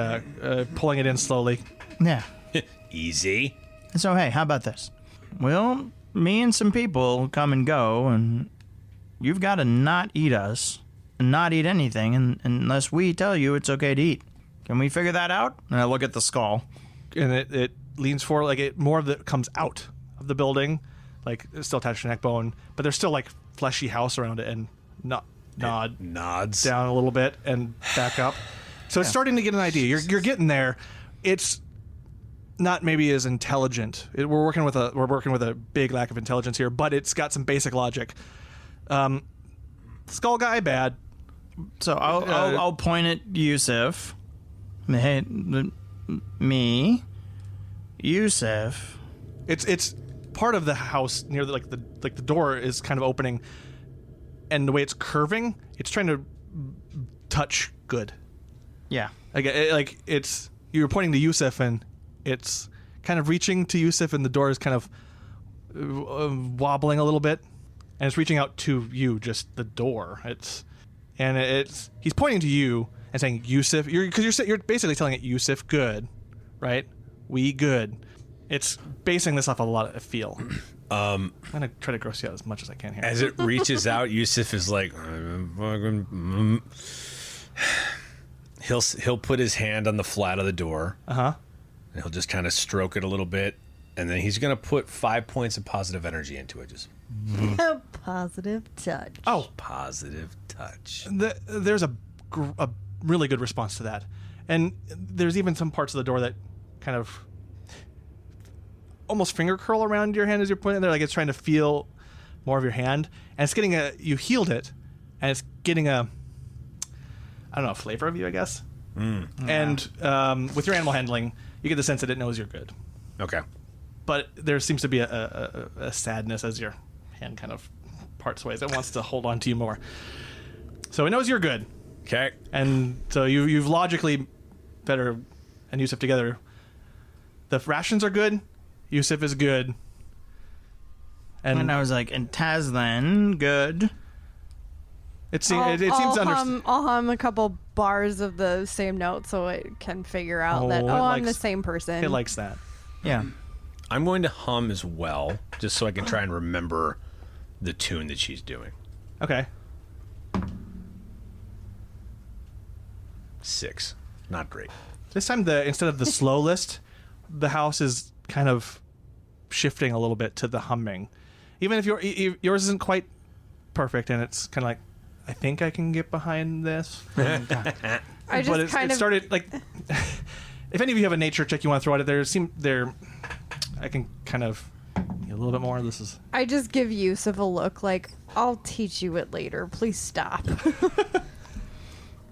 pulling it in slowly. Yeah. Easy. So, hey, how about this? Well, me and some people come and go, and you've got to not eat us and not eat anything unless we tell you it's okay to eat. Can we figure that out? And I look at the skull. And it leans forward, like more of it comes out of the building, like it's still attached to neck bone, but there's still like fleshy house around it, and Nods down a little bit and back up. So it's starting to get an idea. You're getting there. It's not maybe as intelligent. We're working with a big lack of intelligence here, but it's got some basic logic. Skull guy, bad. So I'll point at Yusuf. Hey, me, Yusuf. It's part of the house near the door is kind of opening, and the way it's curving, it's trying to touch good. Yeah. Like it's you're pointing to Yusuf, and it's kind of reaching to Yusuf, and the door is kind of wobbling a little bit, and it's reaching out to you, just the door. He's pointing to you and saying Yusuf, because you're basically telling it Yusuf good, right? We good. It's basing this off a lot of feel. I'm gonna try to gross you out as much as I can here. As it reaches out, Yusuf is like, he'll put his hand on the flat of the door. Uh-huh. And he'll just kind of stroke it a little bit, and then he's gonna put 5 points of positive energy into it. Just A positive touch. Oh, positive touch. there's a really good response to that, and there's even some parts of the door that kind of almost finger curl around your hand as you're putting it there, like it's trying to feel more of your hand, and it's getting you healed it, and it's getting a flavor of you, I guess. And with your animal handling, you get the sense that it knows you're good, Okay. but there seems to be a sadness as your hand kind of parts ways. It wants to hold on to you more, so it knows you're good. Okay. And so you've logically better and Yusuf together. The rations are good. Yusuf is good. And I was like, and Tazlan, good. It seems to understand. I'll hum a couple bars of the same note so it can figure out that I'm the same person. It likes that. Yeah. I'm going to hum as well, just so I can try and remember the tune that she's doing. Okay. 6. Not great. This time, instead of the slow list, the house is kind of shifting a little bit to the humming. Even if yours isn't quite perfect, and it's kind of like, I think I can get behind this. I just But it started like, if any of you have a nature check you want to throw at it, I can kind of a little bit more. This is. I just give Yusuf a look like, I'll teach you it later. Please stop.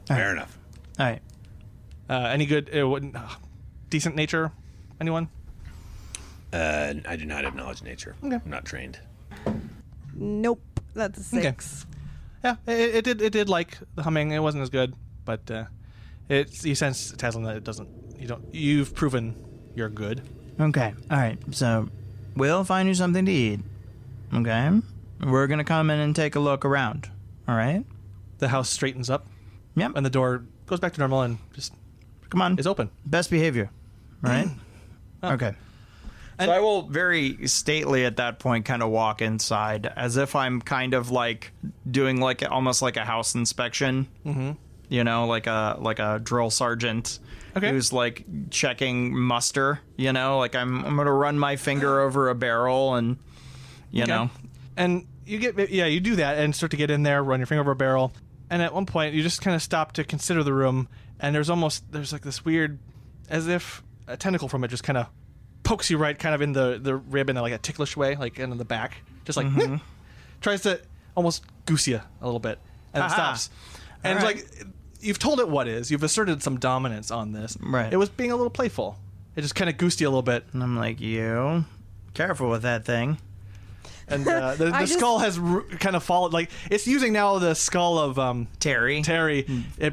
Fair enough. All right. Any good, decent nature? Anyone? I do not have knowledge nature. Okay. I'm not trained. Nope. That's a 6. Yeah, it did like the humming. It wasn't as good, but you sense, Tazlin, that it doesn't. You've proven you're good. Okay. All right. So we'll find you something to eat. Okay. We're gonna come in and take a look around. All right. The house straightens up, Yep. and the door goes back to normal and just Come on. is open. Best behavior. Right. Okay. And- So I will very stately at that point kind of walk inside as if I'm kind of like doing like almost like a house inspection. Mm-hmm. You know, like a drill sergeant who's like checking muster. You know, like I'm gonna run my finger over a barrel and you know. And you do that and start to get in there, run your finger over a barrel, and at one point you just kind of stop to consider the room, and there's like this weird, as if a tentacle from it just kind of pokes you right kind of in the rib in like a ticklish way, like in the back, just like tries to almost goose you a little bit, and it stops. And it's like, you've told it what is, you've asserted some dominance on this. Right. It was being a little playful. It just kind of goosed you a little bit. And I'm like, you careful with that thing. And the skull has kind of followed, like it's using now the skull of Terry,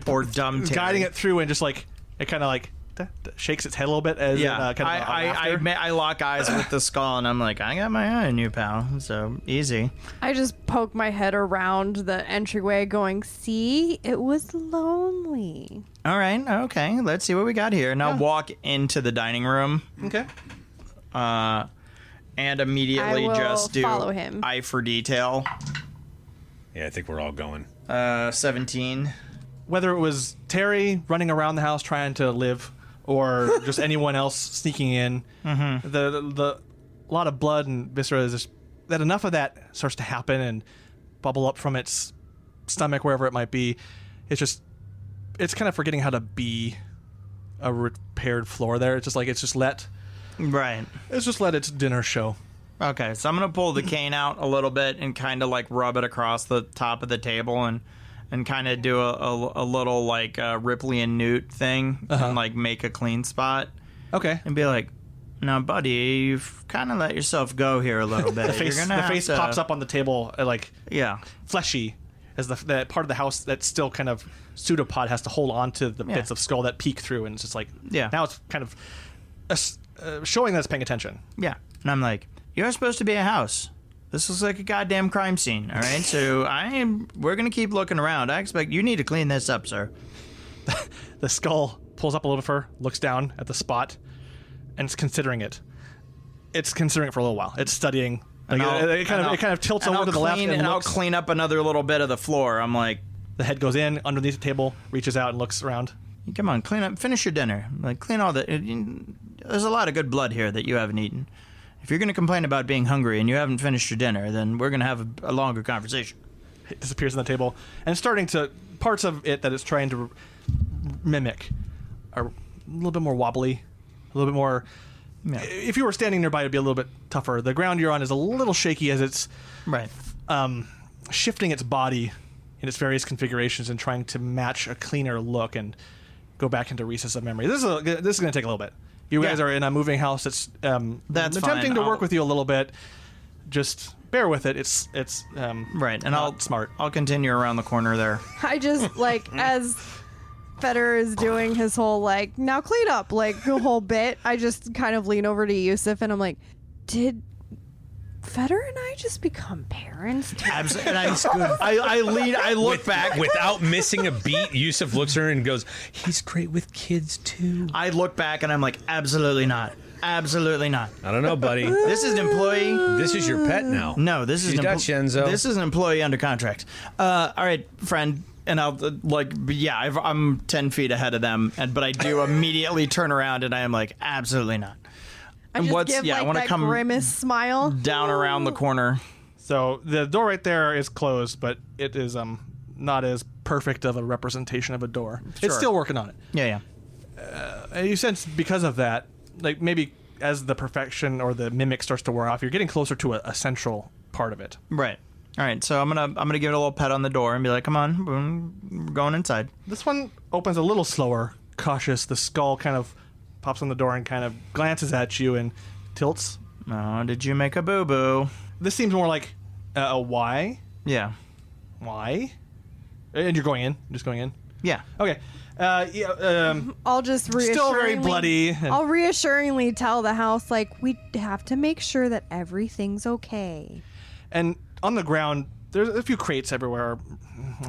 or dumb Terry. guiding it through, and just like it kind of like shakes its head a little bit as I lock eyes with the skull and I'm like, I got my eye on you, pal. So easy. I just poke my head around the entryway going, see, it was lonely. All right, okay. Let's see what we got here. Now walk into the dining room. Okay. And immediately I will just do follow him. eye for detail. Yeah, I think we're all going. 17. Whether it was Terry running around the house trying to live, or just anyone else sneaking in, the lot of blood and viscera is just that enough of that starts to happen and bubble up from its stomach, wherever it might be. It's kind of forgetting how to be a repaired floor there. It's just let Right. its dinner show. Okay, so I'm gonna pull the cane out a little bit and kind of like rub it across the top of the table and kind of do a little like Ripley and Newt thing and like make a clean spot Okay. and be like, "Now, buddy, you've kind of let yourself go here a little bit. The face pops up on the table, Yeah, fleshy, as the part of the house that's still kind of pseudopod has to hold on to the bits of skull that peek through, and it's just like, now it's kind of showing that it's paying attention. yeah." And I'm like, "You're supposed to be a house. This looks like a goddamn crime scene. All right, so we're gonna keep looking around. I expect you need to clean this up, sir." The skull pulls up a little further, looks down at the spot, and it's considering it. It's considering it for a little while. It's studying. Like, it kind of tilts over to the left, and I'll clean up another little bit of the floor. I'm like, the head goes in underneath the table, reaches out, and looks around. "Come on, clean up, finish your dinner. Like, clean all the. There's a lot of good blood here that you haven't eaten. If you're going to complain about being hungry and you haven't finished your dinner, then we're going to have a longer conversation." It disappears on the table, and it's starting to parts of it that it's trying to mimic are a little bit more wobbly, a little bit more. Yeah. If you were standing nearby, it'd be a little bit tougher. The ground you're on is a little shaky as it's Right. shifting its body in its various configurations and trying to match a cleaner look and go back into recess of memory. This is going to take a little bit. You guys are in a moving house that's attempting to work with you a little bit. Just bear with it. It's Right, and not smart. I'll continue around the corner there. I just like as Feder is doing his whole like now clean up like the whole bit. I just kind of lean over to Yusuf and I'm like, did Feder and I just become parents? And I look back. Without missing a beat, Yusuf looks at her and goes, "He's great with kids too." I look back and I'm like, absolutely not. Absolutely not. I don't know, buddy. This is an employee. This is your pet now. No, this is She's got Shenzo. This is an employee under contract. All right, friend. And I'll I'm 10 feet ahead of them, but I do immediately turn around and I am like, absolutely not. I just give I like want to that come grimace smile down around the corner. So the door right there is closed, but it is not as perfect of a representation of a door. Sure. It's still working on it. Yeah. You sense because of that, like maybe as the perfection or the mimic starts to wear off, you're getting closer to a central part of it. Right. All right. So I'm gonna give it a little pet on the door and be like, "Come on, we're going inside." This one opens a little slower, cautious. The skull kind of pops on the door and kind of glances at you and tilts. Oh, did you make a boo-boo? This seems more like why? Yeah. Why? And you're going in? Just going in? Yeah. Okay. I'll just reassuringly, still very bloody. I'll reassuringly tell the house like we have to make sure that everything's okay. And on the ground, there's a few crates everywhere.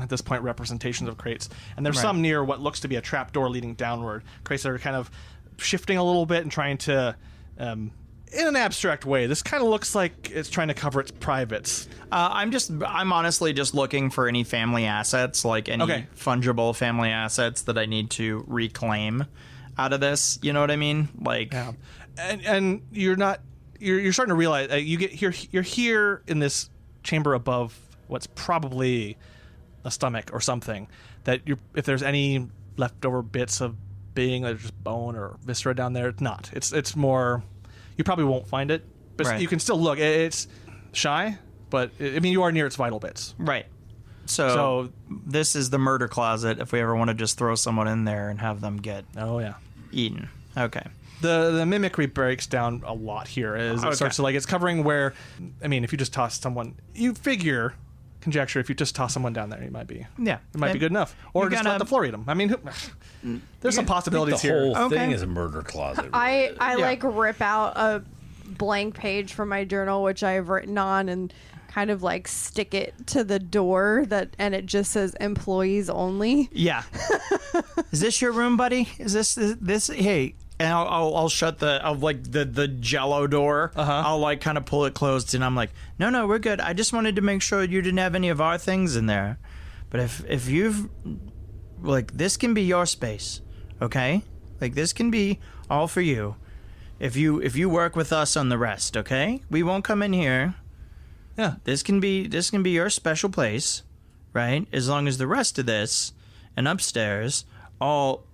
At this point, representations of crates, and there's some near what looks to be a trap door leading downward. Crates that are kind of shifting a little bit and trying to, in an abstract way, this kind of looks like it's trying to cover its privates. I'm honestly just looking for any family assets, like any fungible family assets that I need to reclaim out of this. You know what I mean? Like, and you're not. You're starting to realize you get here. You're here in this chamber above what's probably a stomach or something. That if there's any leftover bits of being, like just bone or viscera down there, it's not. It's more. You probably won't find it, but you can still look. It's shy, but you are near its vital bits. Right. So this is the murder closet. If we ever want to just throw someone in there and have them get eaten. Okay. The mimicry breaks down a lot here as it starts to it's covering where, if you just toss someone, you conjecture if you just toss someone down there, it might be good enough, or just let the floor eat them. There's some possibilities here. The whole thing is a murder closet. I like rip out a blank page from my journal which I've written on and kind of like stick it to the door and it just says employees only. Yeah. Is this your room, buddy? Is this hey? And I'll shut the Jello door. I'll like kind of pull it closed, and I'm like, no, we're good. I just wanted to make sure you didn't have any of our things in there. But if you've this can be your space, okay? Like this can be all for you. If you work with us on the rest, okay? We won't come in here. Yeah. This can be your special place, right? As long as the rest of this and upstairs all,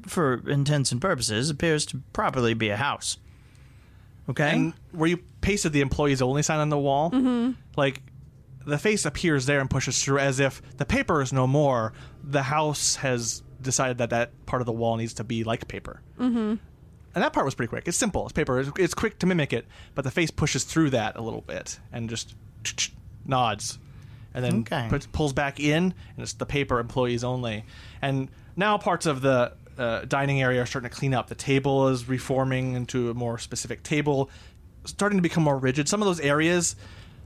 for intents and purposes, appears to properly be a house. Okay. And where you pasted the employees only sign on the wall, like the face appears there and pushes through as if the paper is no more. The house has decided that that part of the wall needs to be like paper. And that part was pretty quick. It's simple. It's paper. It's quick to mimic it, but the face pushes through that a little bit and just nods. And then pulls back in, and it's the paper employees only. And now parts of the dining area are starting to clean up. The table is reforming into a more specific table, starting to become more rigid. Some of those areas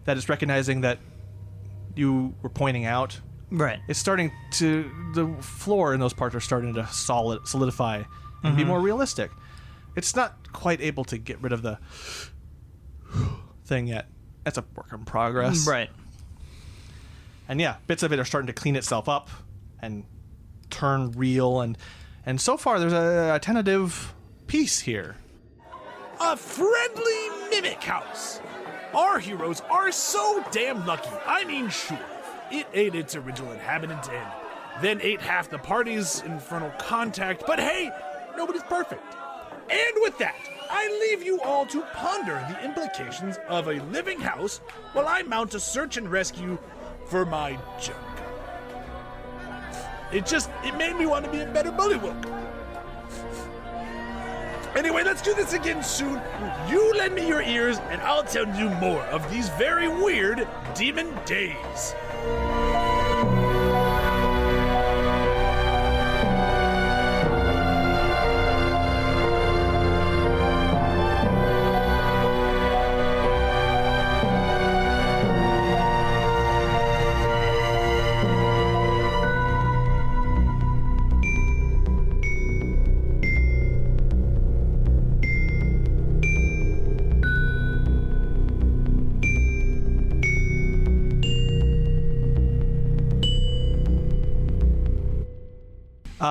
that it's recognizing that you were pointing out, Right. it's starting to, the floor in those parts are starting to solidify and be more realistic. It's not quite able to get rid of the thing yet. That's a work in progress. Right. And yeah, bits of it are starting to clean itself up and turn real, and so far there's a tentative piece here. A friendly mimic house. Our heroes are so damn lucky. I mean, sure, it ate its original inhabitant and then ate half the party's infernal contact, but hey, nobody's perfect. And with that, I leave you all to ponder the implications of a living house while I mount a search and rescue for my junk. It made me want to be a better bullywug. Anyway, let's do this again soon. You lend me your ears, and I'll tell you more of these very weird demon days.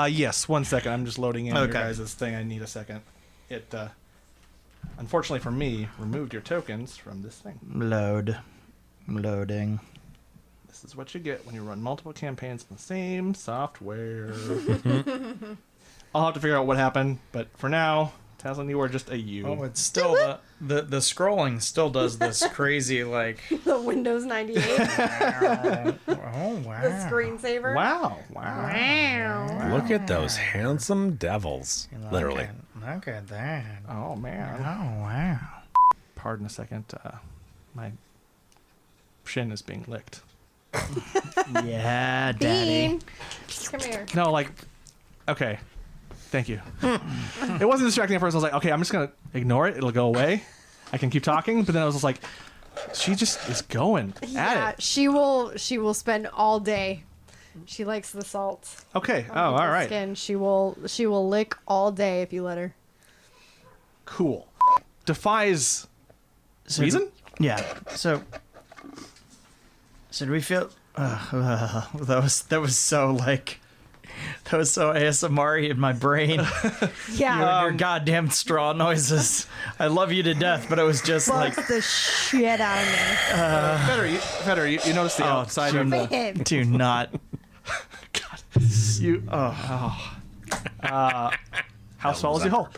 Yes, 1 second. I'm just loading in your Okay. guys' thing. I need a second. It, unfortunately for me, removed your tokens from this thing. Loading. This is what you get when you run multiple campaigns in the same software. I'll have to figure out what happened, but for now, Tazlin, you are just a you. Oh, it's still the scrolling still does this crazy like. The Windows 98, Oh the wow! screensaver. Wow. Wow. Look at those handsome devils. Literally. Look at that! Oh, man. Oh wow! Pardon a second. My shin is being licked. Yeah, Daddy. Bean, come here. No, like, okay. Thank you. It wasn't distracting at first. I was like, okay, I'm just going to ignore it. It'll go away. I can keep talking. But then I was just like, she just is going Yeah, at it. she will spend all day. She likes the salt. Okay. on Oh, all people's right. Skin. She will lick all day if you let her. Cool. Defies reason? Yeah. So do we feel? That was so like. That was so ASMR in my brain. Yeah. Your goddamn straw noises. I love you to death, but it was just like. Fuck the shit out of me. Feder, you notice the outside of the... Man. Do not. God. You... House follows you whole.